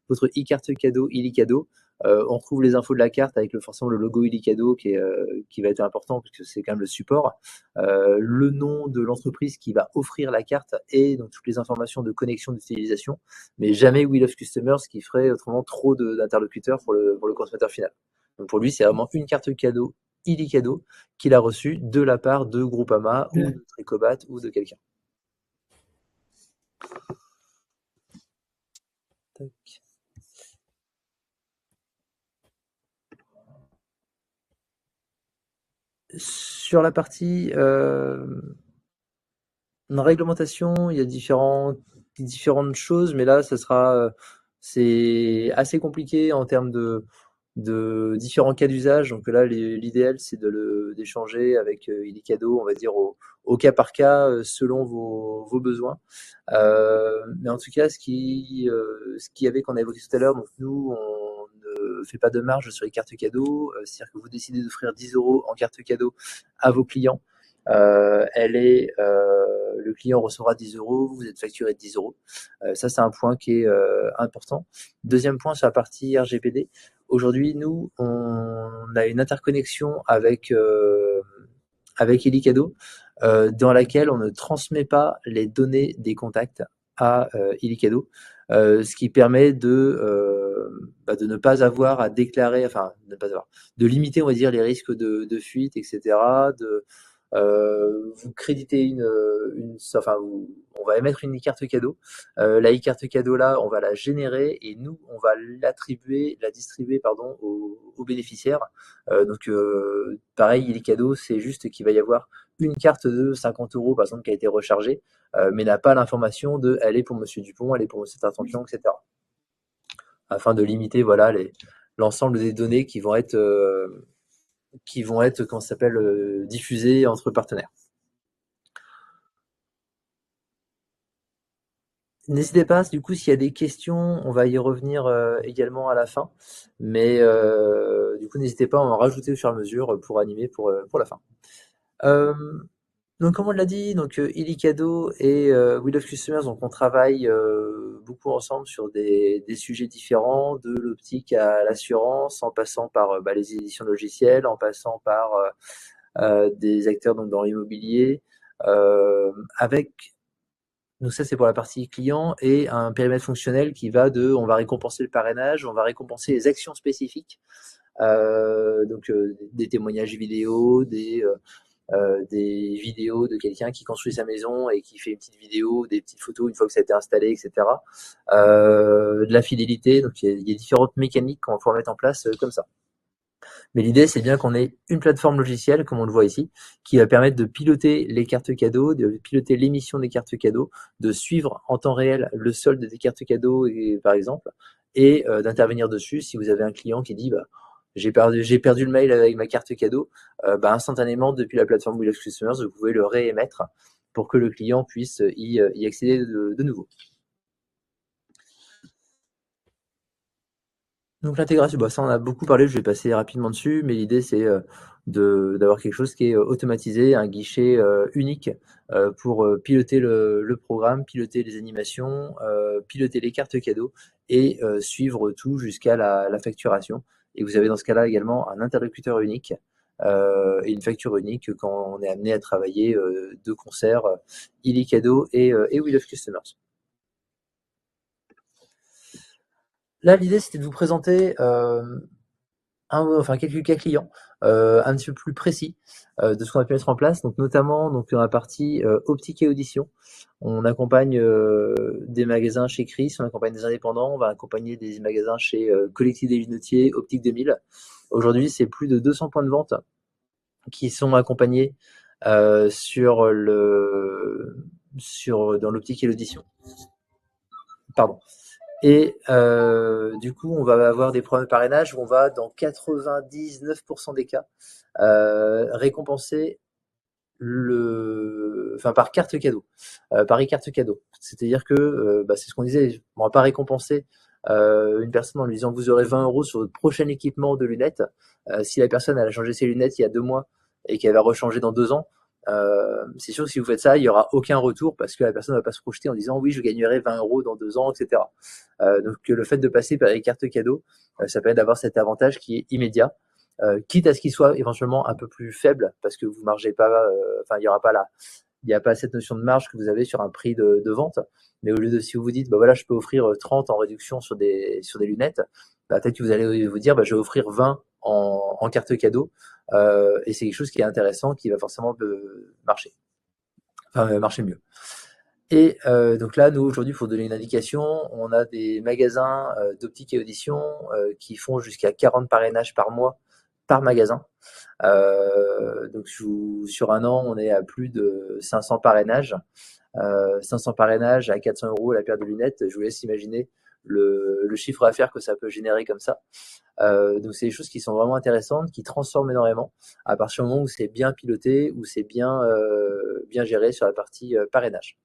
votre e-carte cadeau illicadeau. On retrouve les infos de la carte avec forcément le logo illicadeau qui va être important puisque c'est quand même le support, le nom de l'entreprise qui va offrir la carte et donc toutes les informations de connexion d'utilisation, mais jamais We Love Customers qui ferait autrement trop d'interlocuteurs pour le consommateur final. Donc pour lui, c'est vraiment une carte cadeau illicadeau qu'il a reçu de la part de Groupama ou de Tricobat ou de quelqu'un. Tac. Sur la partie réglementation, il y a différentes choses, mais là, c'est assez compliqué en termes de différents cas d'usage. Donc là, l'idéal, c'est d'échanger avec Illicadeau, on va dire au cas par cas, selon vos besoins. Mais en tout cas, ce qu'il y avait qu'on a évoqué tout à l'heure, donc nous, on ne fait pas de marge sur les cartes cadeaux. C'est-à-dire que vous décidez d'offrir 10 € en carte cadeau à vos clients. Le client recevra 10 €, vous êtes facturé de 10 €. Ça, c'est un point qui est important. Deuxième point sur la partie RGPD. Aujourd'hui, nous, on a une interconnexion avec Illicadeau, dans laquelle on ne transmet pas les données des contacts à Illicadeau, ce qui permet de ne pas avoir à déclarer, de limiter, on va dire, les risques de fuite, etc. Vous créditez on va émettre une e-carte cadeau. La e-carte cadeau là, on va la générer et nous, on va la distribuer aux bénéficiaires. Donc pareil, les cadeaux, c'est juste qu'il va y avoir une carte de 50 € par exemple qui a été rechargée, mais n'a pas l'information de elle est pour Monsieur Dupont, elle est pour Monsieur Tartampion, etc. Afin de limiter l'ensemble des données qui vont être diffusées entre partenaires. N'hésitez pas, du coup, s'il y a des questions, on va y revenir également à la fin. Mais du coup, n'hésitez pas à en rajouter au fur et à mesure pour animer pour la fin. Donc, comme on l'a dit, donc Illicadeau et We Love Customers, donc on travaille beaucoup ensemble sur des sujets différents, de l'optique à l'assurance, en passant par les éditions logicielles, en passant par des acteurs donc dans l'immobilier, donc ça c'est pour la partie client et un périmètre fonctionnel qui va on va récompenser le parrainage, on va récompenser les actions spécifiques, donc des témoignages vidéo, des vidéos de quelqu'un qui construit sa maison et qui fait une petite vidéo, des petites photos une fois que ça a été installé, etc. De la fidélité, donc il y a différentes mécaniques qu'on va pouvoir mettre en place comme ça. Mais l'idée, c'est bien qu'on ait une plateforme logicielle, comme on le voit ici, qui va permettre de piloter les cartes cadeaux, de piloter l'émission des cartes cadeaux, de suivre en temps réel le solde des cartes cadeaux, par exemple, et d'intervenir dessus si vous avez un client qui dit j'ai perdu le mail avec ma carte cadeau, instantanément, depuis la plateforme We Love Customers, vous pouvez le réémettre pour que le client puisse y accéder de nouveau. Donc l'intégration, ça on a beaucoup parlé, je vais passer rapidement dessus, mais l'idée c'est d'avoir quelque chose qui est automatisé, un guichet unique pour piloter le programme, piloter les animations, piloter les cartes cadeaux et suivre tout jusqu'à la facturation. Et vous avez dans ce cas-là également un interlocuteur unique et une facture unique quand on est amené à travailler de concert Illicadeau et We Love Customers. Là, l'idée, c'était de vous présenter quelques cas clients un petit peu plus précis de ce qu'on a pu mettre en place. Donc, notamment dans la partie optique et audition. On accompagne des magasins chez Chris, on accompagne des indépendants, on va accompagner des magasins chez Collectif des Lunotiers, Optique 2000. Aujourd'hui, c'est plus de 200 points de vente qui sont accompagnés dans l'optique et l'audition. Pardon. Et du coup, on va avoir des programmes de parrainage où on va, dans 99% des cas, récompenser par carte cadeau, par e-carte cadeau. C'est-à-dire que c'est ce qu'on disait, on va pas récompenser une personne en lui disant vous aurez 20 € sur votre prochain équipement de lunettes. Si la personne elle a changé ses lunettes il y a 2 mois et qu'elle va rechanger dans 2 ans, c'est sûr que si vous faites ça, il y aura aucun retour parce que la personne ne va pas se projeter en disant oui je gagnerai 20 € dans 2 ans, etc. Donc le fait de passer par les cartes cadeaux, ça permet d'avoir cet avantage qui est immédiat. Quitte à ce qu'il soit éventuellement un peu plus faible parce que vous margez pas, il n'y a pas cette notion de marge que vous avez sur un prix de vente. Mais au lieu de, si vous vous dites, voilà, je peux offrir 30 en réduction sur des lunettes, peut-être que vous allez vous dire, je vais offrir 20 en carte cadeau. Et c'est quelque chose qui est intéressant, qui va forcément marcher. Enfin, marcher mieux. Et donc là, nous, aujourd'hui, pour donner une indication, on a des magasins d'optique et audition qui font jusqu'à 40 parrainages par mois par magasin. Donc sur un an, on est à plus de 500 parrainages. 500 parrainages à 400 € la paire de lunettes, je vous laisse imaginer le chiffre d'affaires que ça peut générer comme ça. Donc c'est des choses qui sont vraiment intéressantes, qui transforment énormément à partir du moment où c'est bien piloté, où c'est bien géré sur la partie parrainage.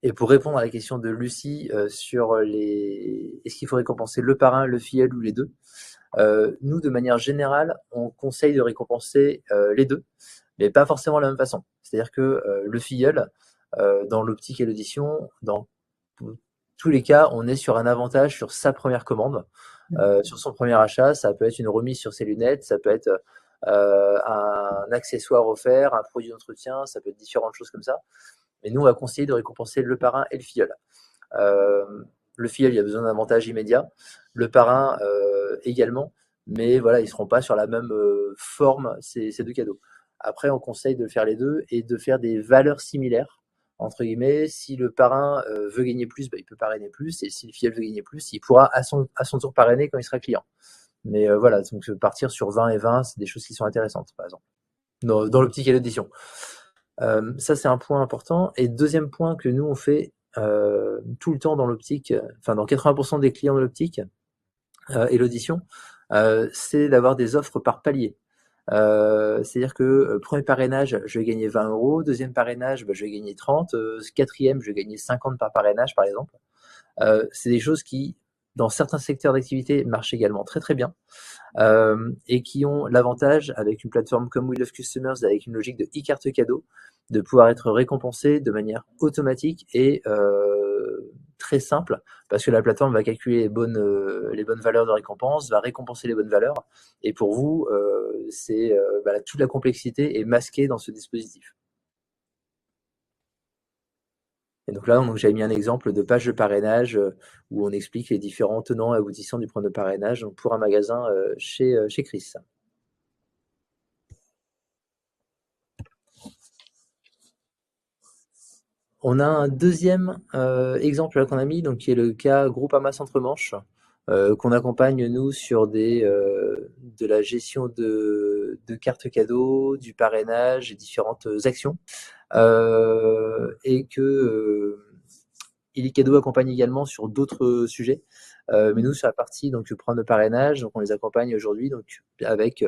Et pour répondre à la question de Lucie sur est-ce qu'il faut récompenser le parrain, le filleul ou les deux, nous, de manière générale, on conseille de récompenser les deux, mais pas forcément de la même façon. C'est-à-dire que le filleul, dans l'optique et l'audition, dans tous les cas, on est sur un avantage sur sa première commande, sur son premier achat. Ça peut être une remise sur ses lunettes, ça peut être un accessoire offert, un produit d'entretien, ça peut être différentes choses comme ça. Mais nous, on va conseiller de récompenser le parrain et le filleul. Le filleul, il a besoin d'un avantage immédiat. Le parrain également. Mais voilà, ils ne seront pas sur la même forme, ces deux cadeaux. Après, on conseille de faire les deux et de faire des valeurs similaires. Entre guillemets, si le parrain veut gagner plus, il peut parrainer plus. Et si le filleul veut gagner plus, il pourra à son tour parrainer quand il sera client. Mais voilà, donc partir sur 20 et 20, c'est des choses qui sont intéressantes, par exemple, dans l'optique et l'audition. Ça, c'est un point important. Et deuxième point que nous, on fait tout le temps dans l'optique, dans 80% des clients de l'optique et l'audition, c'est d'avoir des offres par palier. C'est-à-dire que premier parrainage, je vais gagner 20 €, deuxième parrainage, je vais gagner 30, quatrième, je vais gagner 50 par parrainage, par exemple. C'est des choses qui, dans certains secteurs d'activité, marchent également très très bien. Et qui ont l'avantage, avec une plateforme comme We Love Customers, avec une logique de e-carte cadeau, de pouvoir être récompensé de manière automatique et très simple, parce que la plateforme va calculer les bonnes valeurs de récompense, va récompenser les bonnes valeurs, et pour vous, toute la complexité est masquée dans ce dispositif. Et donc là, j'avais mis un exemple de page de parrainage où on explique les différents tenants et aboutissants du programme de parrainage pour un magasin chez Chris. On a un deuxième exemple là qu'on a mis, donc qui est le cas Groupama Centre-Manche, qu'on accompagne nous sur de la gestion de cartes cadeaux, du parrainage et différentes actions, et que Illicado accompagne également sur d'autres sujets. Mais nous, sur la partie programme de parrainage, donc on les accompagne aujourd'hui donc avec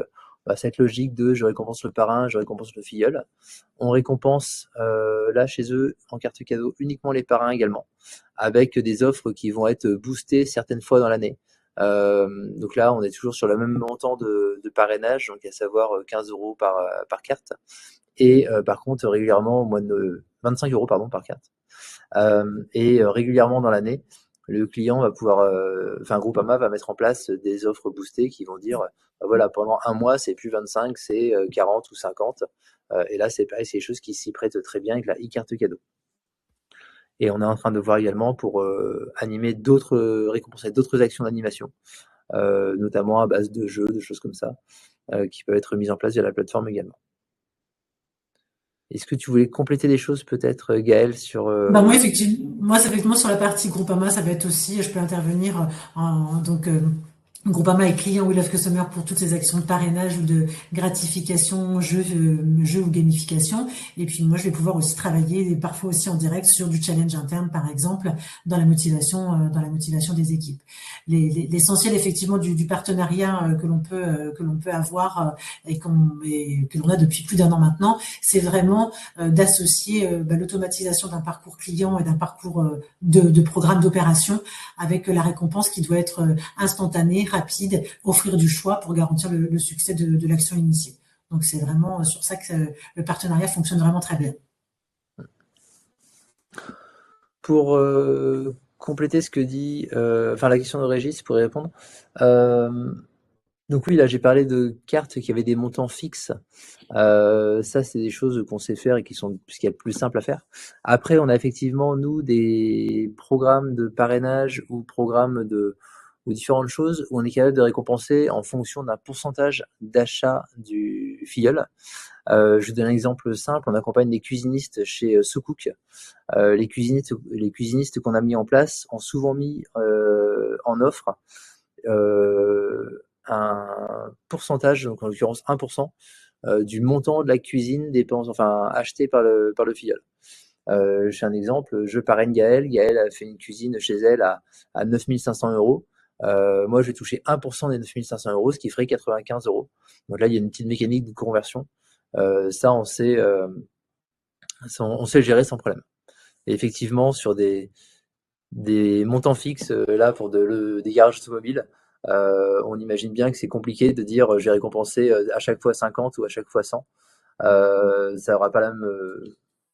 cette logique de je récompense le parrain, je récompense le filleul. On récompense là chez eux en carte cadeau uniquement les parrains également, avec des offres qui vont être boostées certaines fois dans l'année. Donc là, on est toujours sur le même montant de parrainage, donc à savoir 15 € par carte. Et par contre, régulièrement, au mois de 25 € par carte. Et régulièrement dans l'année, le client va pouvoir, Groupama va mettre en place des offres boostées qui vont dire, voilà, pendant un mois, c'est plus 25, c'est 40 ou 50. Et là, c'est pareil, c'est des choses qui s'y prêtent très bien avec la e-carte cadeau. Et on est en train de voir également pour récompenser d'autres actions d'animation, notamment à base de jeux, de choses comme ça, qui peuvent être mises en place via la plateforme également. Est-ce que tu voulais compléter des choses peut-être, Gaëlle, sur... Moi, effectivement, sur la partie Groupama, ça va être aussi, je peux intervenir Groupama est client We Love Customer pour toutes ces actions de parrainage ou de gratification, jeu ou gamification. Et puis moi, je vais pouvoir aussi travailler, et parfois aussi en direct, sur du challenge interne, par exemple, dans la motivation des équipes. L'essentiel, effectivement, du partenariat que l'on peut avoir et que l'on a depuis plus d'un an maintenant, c'est vraiment d'associer l'automatisation d'un parcours client et d'un parcours de programme d'opération avec la récompense qui doit être instantanée, rapide, offrir du choix pour garantir le succès de l'action initiée. Donc c'est vraiment sur ça que le partenariat fonctionne vraiment très bien. Pour compléter ce que dit, enfin la question de Régis, pour y répondre. Donc oui, là j'ai parlé de cartes qui avaient des montants fixes. Ça, c'est des choses qu'on sait faire et qui sont ce qu'il y a de plus simple à faire. Après, on a effectivement, nous, des programmes de parrainage ou ou différentes choses où on est capable de récompenser en fonction d'un pourcentage d'achat du filleul. Je vous donne un exemple simple. On accompagne des cuisinistes chez SoCook. Les cuisinistes qu'on a mis en place ont souvent mis en offre un pourcentage, donc en l'occurrence 1%, du montant de la cuisine acheté par le filleul. Je fais un exemple, je parraine Gaëlle. Gaëlle a fait une cuisine chez elle à 9 500 euros. Moi, je vais toucher 1% des 9 500 euros, ce qui ferait 95 euros. Donc là, il y a une petite mécanique de conversion. Ça, on sait le gérer sans problème. Et effectivement, sur des montants fixes, là, pour des garages automobiles, on imagine bien que c'est compliqué de dire je vais récompenser à chaque fois 50 ou à chaque fois 100. Ça aura pas la même,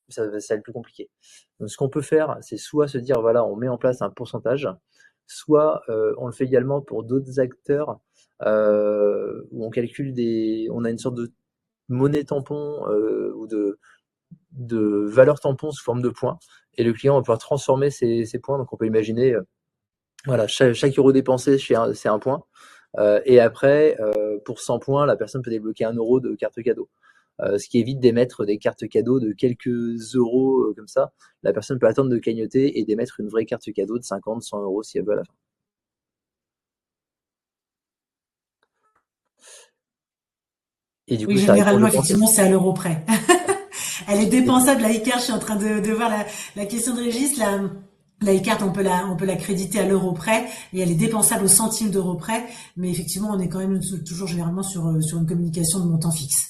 ça va être plus compliqué. Donc, ce qu'on peut faire, c'est soit se dire voilà, on met en place un pourcentage, soit on le fait également pour d'autres acteurs où on a une sorte de monnaie tampon ou de valeur tampon sous forme de points, et le client va pouvoir transformer ces points. Donc on peut imaginer, voilà, chaque euro dépensé, c'est un point. Et après, pour 100 points, la personne peut débloquer 1 euro de carte cadeau. Ce qui évite d'émettre des cartes cadeaux de quelques euros comme ça. La personne peut attendre de cagnotter et d'émettre une vraie carte cadeau de 50, 100 euros si elle veut à la fin. Et du Oui, coup, ça répond, je généralement, pense. effectivement, c'est à l'euro près. Elle est dépensable, la e-carte. Je suis en train de voir la question de Régis. La e-carte, on peut la créditer à l'euro près et elle est dépensable au centime d'euro près. Mais effectivement, on est quand même toujours généralement sur une communication de montant fixe.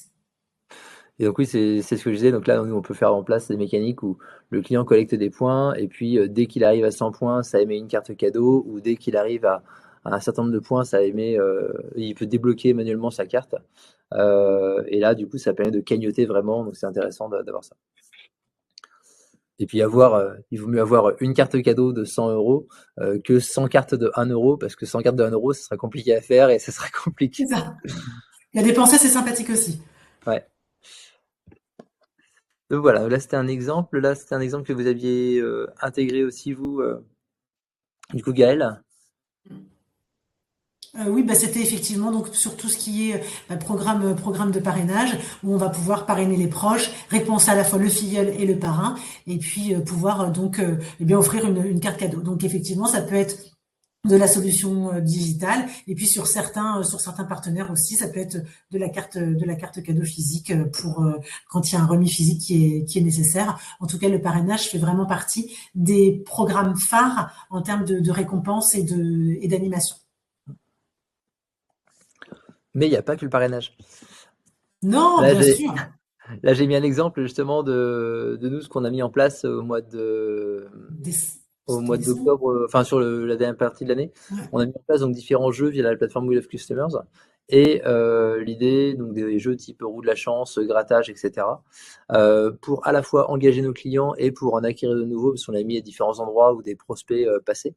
Et donc oui, c'est ce que je disais. Donc là, nous, on peut faire en place des mécaniques où le client collecte des points et puis dès qu'il arrive à 100 points, ça émet une carte cadeau, ou dès qu'il arrive à un certain nombre de points, il peut débloquer manuellement sa carte. Et là, du coup, ça permet de cagnotter vraiment. Donc c'est intéressant d'avoir ça. Et puis il vaut mieux avoir une carte cadeau de 100 euros que 100 cartes de 1 euro, parce que 100 cartes de 1 euro, ce serait compliqué à faire et ça serait compliqué. C'est ça. La dépenser, c'est sympathique aussi. Ouais. Donc voilà, là c'était un exemple. Là, c'était un exemple que vous aviez intégré aussi, vous, du coup, Gaël. Oui, c'était effectivement donc sur tout ce qui est programme de parrainage où on va pouvoir parrainer les proches, récompenser à la fois le filleul et le parrain, et puis pouvoir eh bien offrir une carte cadeau. Donc effectivement, ça peut être de la solution digitale, et puis sur certains partenaires aussi, ça peut être de la carte cadeau physique pour quand il y a un remis physique qui est nécessaire. En tout cas, le parrainage fait vraiment partie des programmes phares en termes de récompense et d'animation. Mais il n'y a pas que le parrainage. Non, Là, bien j'ai sûr. là, j'ai mis un exemple justement de nous, ce qu'on a mis en place au C'était mois décembre. d'octobre, enfin sur la dernière partie de l'année. Ouais. On a mis en place donc différents jeux via la plateforme We Love Customers. Et l'idée, donc des jeux type roue de la chance, grattage, etc. Pour à la fois engager nos clients et pour en acquérir de nouveaux, parce qu'on a mis à différents endroits où des prospects passaient.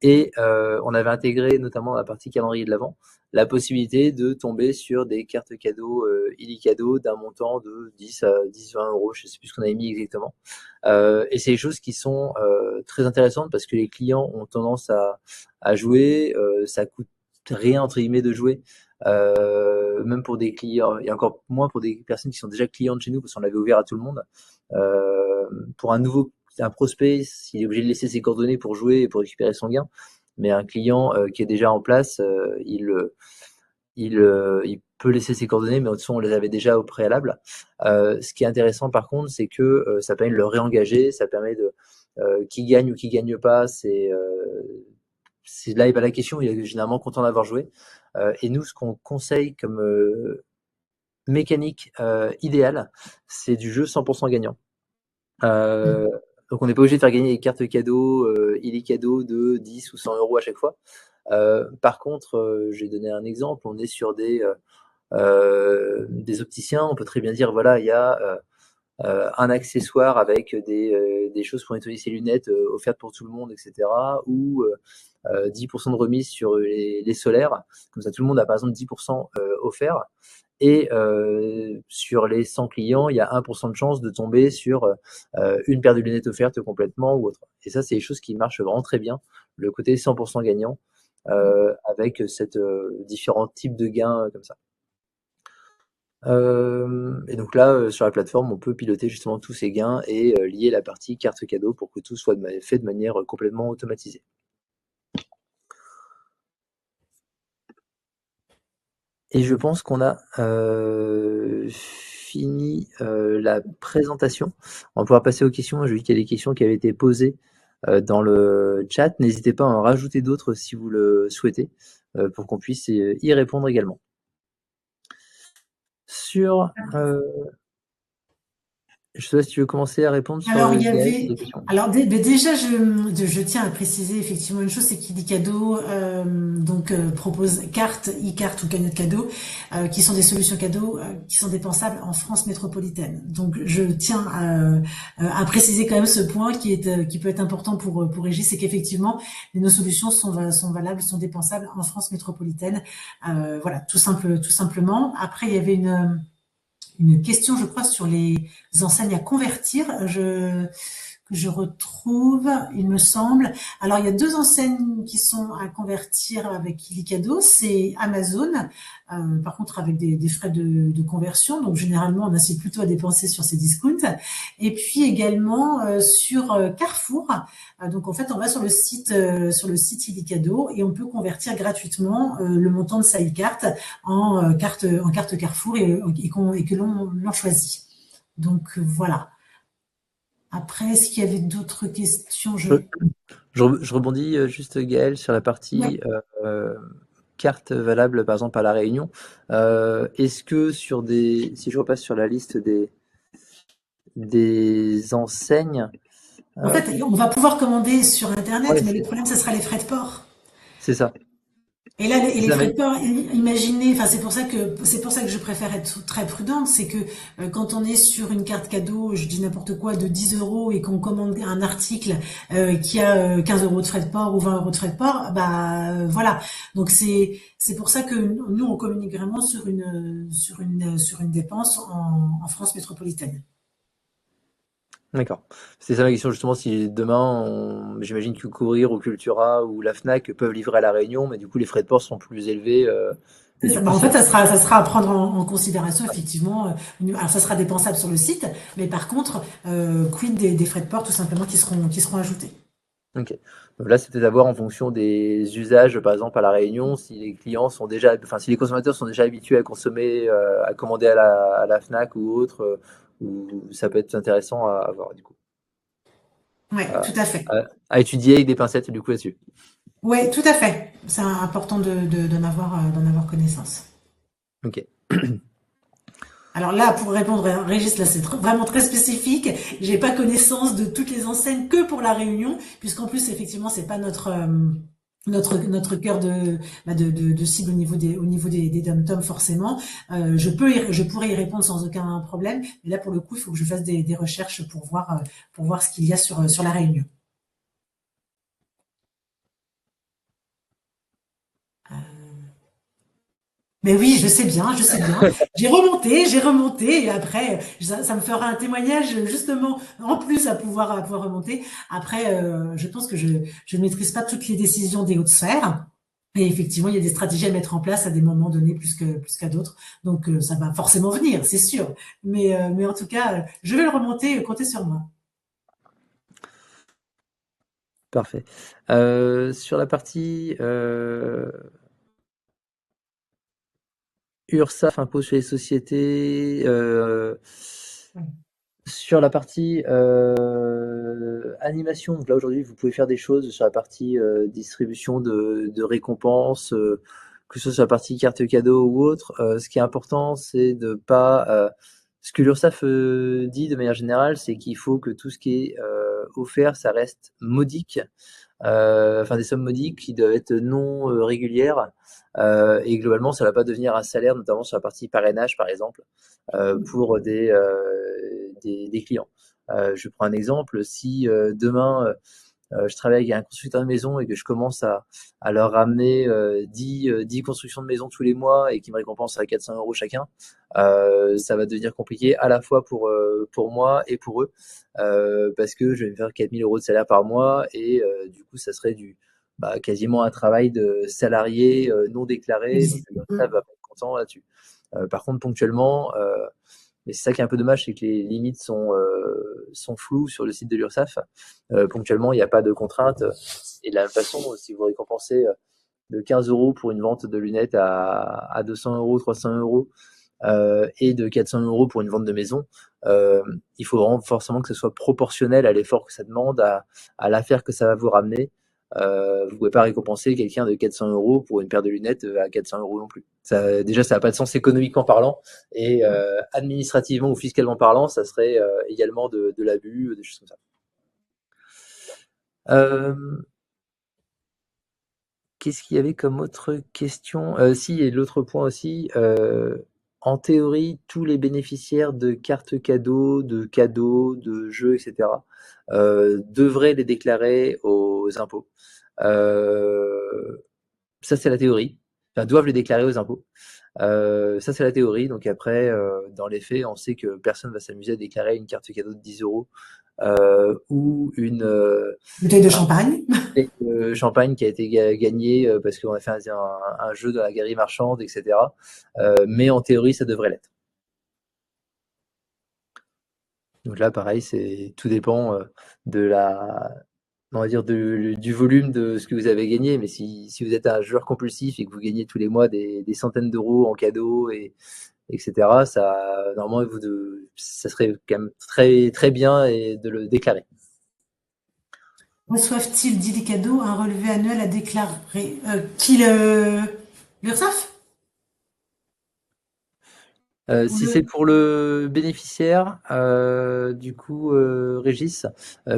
Et on avait intégré, notamment dans la partie calendrier de l'Avent, la possibilité de tomber sur des cartes cadeaux illicadeaux d'un montant de 10 à 20 euros, je ne sais plus ce qu'on avait mis exactement. Et c'est des choses qui sont très intéressantes parce que les clients ont tendance à jouer, ça coûte rien entre guillemets de jouer. Même pour des clients, et encore moins pour des personnes qui sont déjà clientes chez nous, parce qu'on l'avait ouvert à tout le monde. Pour un prospect, s'il est obligé de laisser ses coordonnées pour jouer et pour récupérer son gain. mais un client qui est déjà en place, il peut laisser ses coordonnées, mais de toute façon, on les avait déjà au préalable. Ce qui est intéressant par contre, c'est que ça permet de le réengager, ça permet de qui gagne ou qui gagne pas, c'est là et pas la question, il est généralement content d'avoir joué. Et nous, ce qu'on conseille comme mécanique idéale, c'est du jeu 100% gagnant. Donc on n'est pas obligé de faire gagner des cartes cadeaux, illicadeaux de 10 ou 100 euros à chaque fois. Par contre, je vais donner un exemple, on est sur des opticiens, on peut très bien dire, voilà, il y a un accessoire avec des choses pour nettoyer ses lunettes offertes pour tout le monde, etc. Ou 10% de remise sur les solaires. Comme ça, tout le monde a par exemple 10% offert. Et sur les 100 clients, il y a 1% de chance de tomber sur une paire de lunettes offertes complètement ou autre. Et ça, c'est des choses qui marchent vraiment très bien. Le côté 100% gagnant avec différents types de gains comme ça. Et donc là, sur la plateforme, on peut piloter justement tous ces gains et lier la partie carte cadeau pour que tout soit fait de manière complètement automatisée. Et je pense qu'on a fini la présentation. On pourra passer aux questions. J'ai vu qu'il y a des questions qui avaient été posées dans le chat. N'hésitez pas à en rajouter d'autres si vous le souhaitez pour qu'on puisse y répondre également. Sur je sais pas si tu veux commencer à répondre sur Alors, il y des avait. questions. Alors, déjà, je tiens à préciser effectivement une chose, c'est qu'Illicadeau propose cartes, e-cartes ou cagnottes cadeaux, qui sont des solutions cadeaux qui sont dépensables en France métropolitaine. Donc, je tiens à préciser quand même ce point qui peut être important pour Régis, c'est qu'effectivement, nos solutions sont valables, sont dépensables en France métropolitaine. Voilà, tout simplement. Après, il y avait une question, je crois, sur les enseignes à convertir. Que je retrouve, il me semble. Alors, il y a deux enseignes qui sont à convertir avec Illicadeau. C'est Amazon, par contre avec des frais de conversion. Donc, généralement, on incite plutôt à dépenser sur ces discounts. Et puis également sur Carrefour. Donc, en fait, on va sur le site Illicadeau et on peut convertir gratuitement le montant de sa e-carte en carte Carrefour et que l'on choisit. Donc, voilà. Après, est-ce qu'il y avait d'autres questions? Je rebondis juste, Gaël, sur la partie carte valable, par exemple, à La Réunion. Est-ce que si je repasse sur la liste des enseignes. En fait, on va pouvoir commander sur Internet, Ouais, mais le problème, ce sera les frais de port. c'est ça. Et là, C'est les ça, frais mais de port, imaginez, enfin, c'est pour ça que je préfère être très prudente, c'est que quand on est sur une carte cadeau, je dis n'importe quoi, de 10 euros et qu'on commande un article qui a 15 euros de frais de port ou 20 euros de frais de port, voilà. Donc c'est pour ça que nous on communique vraiment sur une dépense en France métropolitaine. d'accord. C'est ça ma question, justement, si demain, j'imagine que Courir ou Cultura ou la Fnac peuvent livrer à La Réunion, mais du coup, les frais de port sont plus élevés. Et du coup, En fait, ça sera à prendre en considération, effectivement. Alors, ça sera dépensable sur le site, mais par contre, quid des frais de port, tout simplement, qui seront ajoutés. ok. Donc là, c'était d'avoir en fonction des usages, par exemple, à La Réunion, si les clients sont déjà, enfin, si les consommateurs sont déjà habitués à consommer, à commander à la Fnac ou autre, ou ça peut être intéressant à voir, du coup. Ouais, À, tout à fait. à étudier avec des pincettes, du coup, là-dessus. Ouais, tout à fait. C'est important d'en avoir connaissance. Ok. Alors là, pour répondre à Régis, là, c'est vraiment très spécifique. J'ai pas connaissance de toutes les enseignes que pour la Réunion, puisqu'en plus, effectivement, c'est pas notre cœur de cible au niveau des dom-toms forcément. Je pourrais y répondre sans aucun problème, mais là pour le coup il faut que je fasse des recherches pour voir ce qu'il y a sur la Réunion. Mais oui, je sais bien, je sais bien. J'ai remonté, et après, ça me fera un témoignage justement en plus à pouvoir remonter. Après, je pense que je ne maîtrise pas toutes les décisions des hautes sphères. Et effectivement, il y a des stratégies à mettre en place à des moments donnés plus qu'à d'autres. Donc, ça va forcément venir, c'est sûr. Mais en tout cas, je vais le remonter, comptez sur moi. Parfait. Sur la partie URSSAF, impôt sur les sociétés, sur la partie animation, donc là aujourd'hui vous pouvez faire des choses sur la partie distribution de récompenses, que ce soit sur la partie carte cadeau ou autre. Ce qui est important, c'est de pas. Ce que l'URSSAF dit de manière générale, c'est qu'il faut que tout ce qui est offert, ça reste modique, enfin des sommes modiques qui doivent être non régulières. Et globalement, ça ne va pas devenir un salaire, notamment sur la partie parrainage, par exemple, pour des clients. Je prends un exemple, si demain je travaille avec un constructeur de maison et que je commence à leur ramener 10 constructions de maisons tous les mois et qui me récompensent à 400 euros chacun, ça va devenir compliqué à la fois pour moi et pour eux, parce que je vais me faire 4000 euros de salaire par mois et du coup, ça serait quasiment un travail de salarié non déclaré, donc ça va pas être content là-dessus. Par contre, ponctuellement, mais c'est ça qui est un peu dommage, c'est que les limites sont floues sur le site de l'URSSAF. Ponctuellement, il n'y a pas de contraintes. Et de la même façon, si vous récompensez de 15 euros pour une vente de lunettes à 200 euros, 300 euros, et de 400 euros pour une vente de maison, il faut vraiment forcément que ce soit proportionnel à l'effort que ça demande, à l'affaire que ça va vous ramener. Vous ne pouvez pas récompenser quelqu'un de 400 euros pour une paire de lunettes à 400 euros non plus. Déjà, ça n'a pas de sens économiquement parlant, et administrativement ou fiscalement parlant, ça serait également de l'abus, des choses comme ça. Qu'est-ce qu'il y avait comme autre question? Si, et l'autre point aussi, en théorie, tous les bénéficiaires de cartes cadeaux, de jeux, etc., devraient les déclarer aux impôts. Ça, c'est la théorie. Enfin, doivent les déclarer aux impôts. Ça, c'est la théorie. Donc après, dans les faits, on sait que personne va s'amuser à déclarer une carte cadeau de 10 euros ou une Bouteille de champagne. champagne qui a été gagnée parce qu'on a fait un jeu dans la galerie marchande, etc. Mais en théorie, ça devrait l'être. Donc là, pareil, tout dépend de on va dire du volume de ce que vous avez gagné. Mais si vous êtes un joueur compulsif et que vous gagnez tous les mois des centaines d'euros en cadeaux etc., normalement, ça serait quand même très, très bien de le déclarer. Reçoivent-ils, dit des cadeaux, un relevé annuel à déclarer l'URSSAF? Ou Si c'est pour le bénéficiaire, du coup, Régis,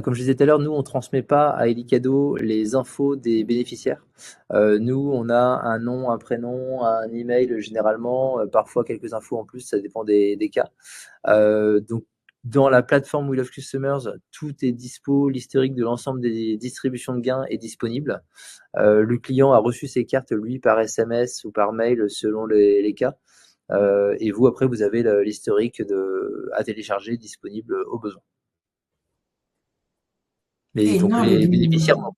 comme je disais tout à l'heure, nous, on transmet pas à Elicado les infos des bénéficiaires. Nous, on a un nom, un prénom, un email généralement, parfois quelques infos en plus, ça dépend des cas. Donc, dans la plateforme We Love Customers, tout est dispo, l'historique de l'ensemble des distributions de gains est disponible. Le client a reçu ses cartes, lui, par SMS ou par mail selon les cas. Et vous, après, vous avez l'historique à télécharger disponible au besoin. Mais Et donc non, les bénéficiaires n'ont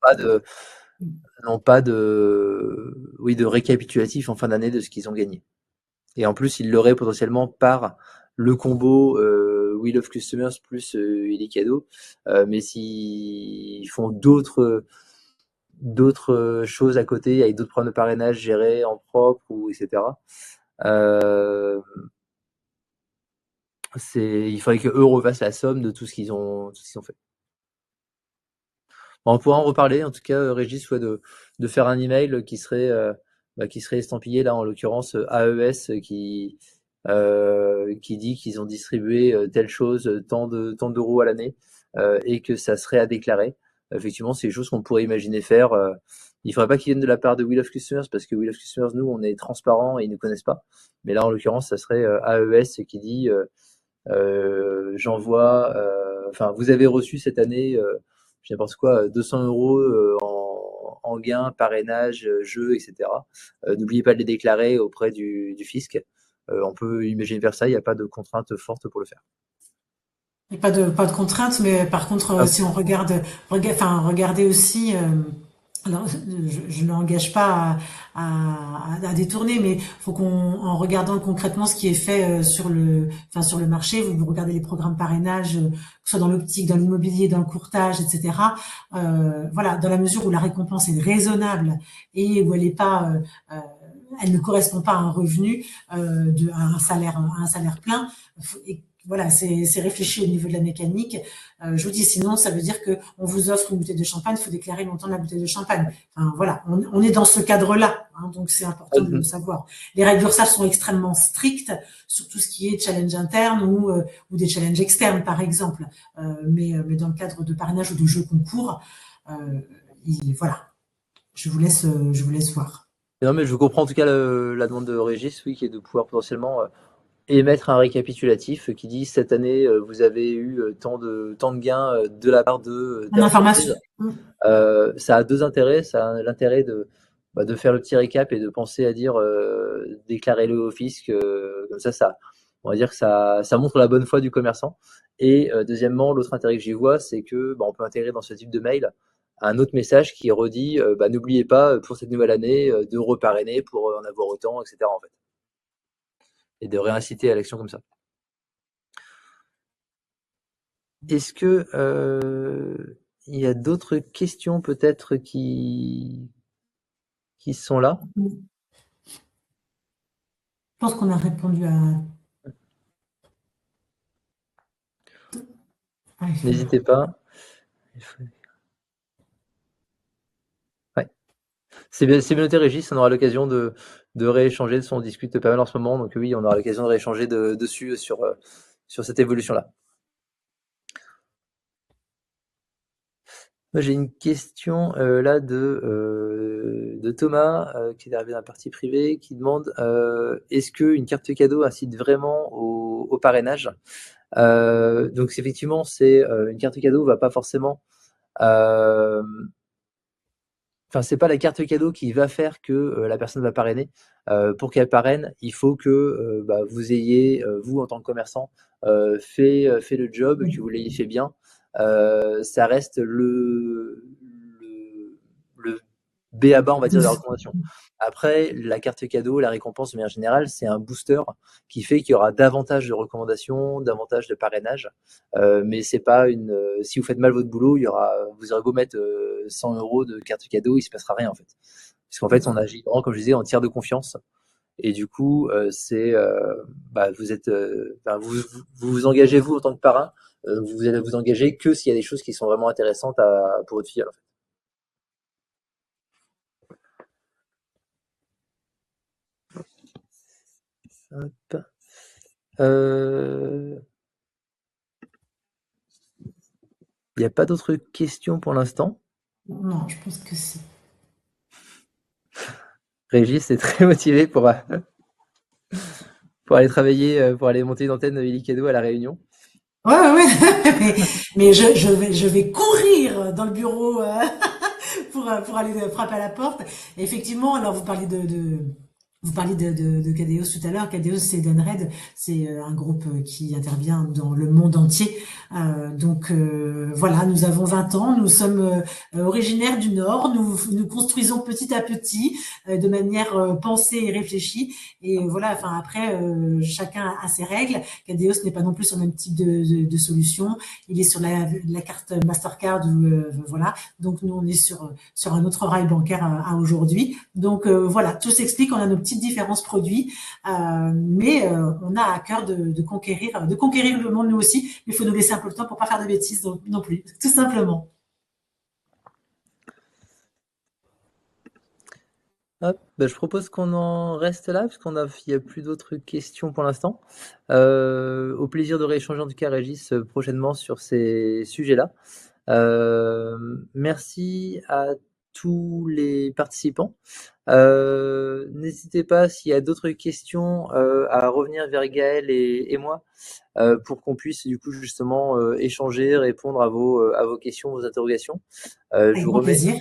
pas de récapitulatif en fin d'année de ce qu'ils ont gagné. Et en plus, ils l'auraient potentiellement par le combo We Love Customers plus Illicado. Mais s'ils font d'autres choses à côté, avec d'autres programmes de parrainage gérés en propre, ou etc., il faudrait qu'eux refassent la somme de tout ce qu'ils ont fait. Bon, on pourra en reparler. En tout cas, Régis, soit de faire un email qui serait estampillé, là, en l'occurrence, AES, qui dit qu'ils ont distribué telle chose, tant d'euros à l'année, et que ça serait à déclarer. Effectivement, c'est des choses qu'on pourrait imaginer faire. Il ne faudrait pas qu'ils viennent de la part de We Love Customers, parce que We Love Customers, nous, on est transparent et ils ne nous connaissent pas. Mais là, en l'occurrence, ça serait AES qui dit j'envoie, enfin, vous avez reçu cette année, je n'importe quoi, 200 euros en gain, parrainage, jeu, etc. N'oubliez pas de les déclarer auprès du fisc. On peut imaginer faire ça, il n'y a pas de contrainte forte pour le faire. Il n'y a pas de contraintes, mais par contre, si on regarde, enfin, regardez aussi Alors, je ne l'engage pas à détourner, mais faut qu'on, en regardant concrètement ce qui est fait sur le marché, vous regardez les programmes parrainage, que ce soit dans l'optique, dans l'immobilier, dans le courtage, etc. Voilà, dans la mesure où la récompense est raisonnable et où elle est pas, elle ne correspond pas à un revenu, à un salaire plein. Et voilà, c'est réfléchi au niveau de la mécanique. Je vous dis, sinon, ça veut dire que on vous offre une bouteille de champagne, il faut déclarer le montant de la bouteille de champagne. Enfin, voilà, on est dans ce cadre-là, hein, donc c'est important de le savoir. Les règles d'URSSAF sont extrêmement strictes sur tout ce qui est challenge interne ou des challenges externes, par exemple. Mais dans le cadre de parrainage ou de jeux concours, voilà, je vous laisse voir. Non, mais je comprends en tout cas la demande de Régis, oui, qui est de pouvoir potentiellement émettre un récapitulatif qui dit cette année vous avez eu tant de gains de la part de En telle information. entreprise. Ça a deux intérêts. Ça a l'intérêt de faire le petit récap et de penser à dire déclarez-le au fisc. Comme ça, on va dire que ça montre la bonne foi du commerçant. Et deuxièmement, l'autre intérêt que j'y vois, c'est que on peut intégrer dans ce type de mail un autre message qui redit n'oubliez pas pour cette nouvelle année de reparrainer pour en avoir autant, etc. en fait. Et de réinciter à l'action comme ça. Est-ce que il y a d'autres questions peut-être qui sont là? Je pense qu'on a répondu à. N'hésitez pas. Ouais. C'est bien noté, Régis. On aura l'occasion de rééchanger. On discute pas mal en ce moment. Donc oui, on aura l'occasion de rééchanger dessus sur cette évolution-là. Moi, j'ai une question là de Thomas qui est arrivé dans la partie privée qui demande est-ce qu'une carte cadeau incite vraiment au parrainage? Donc effectivement, c'est une carte cadeau va pas forcément enfin, c'est pas la carte cadeau qui va faire que la personne va parrainer. Pour qu'elle parraine, il faut que vous ayez, vous en tant que commerçant, fait le job, que vous l'ayez fait bien. Ça reste le B à bas, on va dire, de la recommandation. Après, la carte cadeau, la récompense de manière générale, c'est un booster qui fait qu'il y aura davantage de recommandations, davantage de parrainage. Mais c'est pas une. Si vous faites mal votre boulot, vous aurez beau mettre 100 euros de carte cadeau, il se passera rien en fait. Parce qu'en fait, on agit vraiment, comme je disais, en tiers de confiance. Et du coup, vous êtes, vous engagez vous en tant que parrain. Vous allez vous engager que s'il y a des choses qui sont vraiment intéressantes pour votre fille. En fait. Hop. Il n'y a pas d'autres questions pour l'instant. Non, je pense que c'est. Régis est très motivé pour aller travailler, pour aller monter une antenne Illicado à La Réunion. Ouais, ouais, mais je vais courir dans le bureau pour aller frapper à la porte. Et effectivement, alors vous parliez de Cadeos tout à l'heure. Cadeos, c'est Edenred, c'est un groupe qui intervient dans le monde entier. Voilà, nous avons 20 ans, nous sommes originaires du Nord, nous construisons petit à petit, de manière pensée et réfléchie. Et voilà, enfin après, chacun a ses règles. Cadeos n'est pas non plus sur le même type de solution. Il est sur la carte Mastercard voilà. Donc nous on est sur un autre rail bancaire à aujourd'hui. Donc voilà, tout s'explique. On a nos petites différences produits, mais on a à cœur de conquérir le monde nous aussi. Mais il faut nous laisser un peu le temps pour pas faire de bêtises non plus, tout simplement. Hop, je propose qu'on en reste là, parce il n'y a plus d'autres questions pour l'instant. Au plaisir de rééchanger en tout cas, Régis, prochainement sur ces sujets-là. Merci à tous les participants. N'hésitez pas, s'il y a d'autres questions, à revenir vers Gaël et moi, pour qu'on puisse du coup justement échanger, répondre à vos questions, vos interrogations. Je Avec vous grand remets plaisir.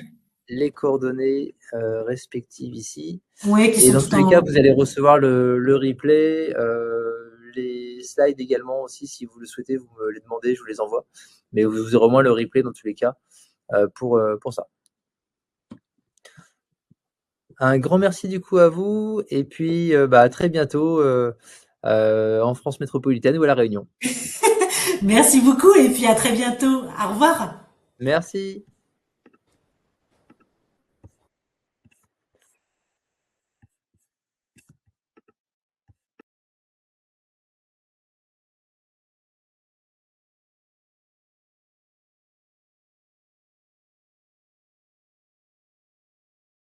les coordonnées respectives ici. Oui, qui Et sont dans tout tous les cas, en. vous allez recevoir le replay, les slides également aussi, si vous le souhaitez, vous me les demandez, je vous les envoie. Mais vous aurez au moins le replay dans tous les cas pour ça. Un grand merci du coup à vous et puis à très bientôt en France métropolitaine ou à La Réunion. Merci beaucoup et puis à très bientôt. Au revoir. Merci.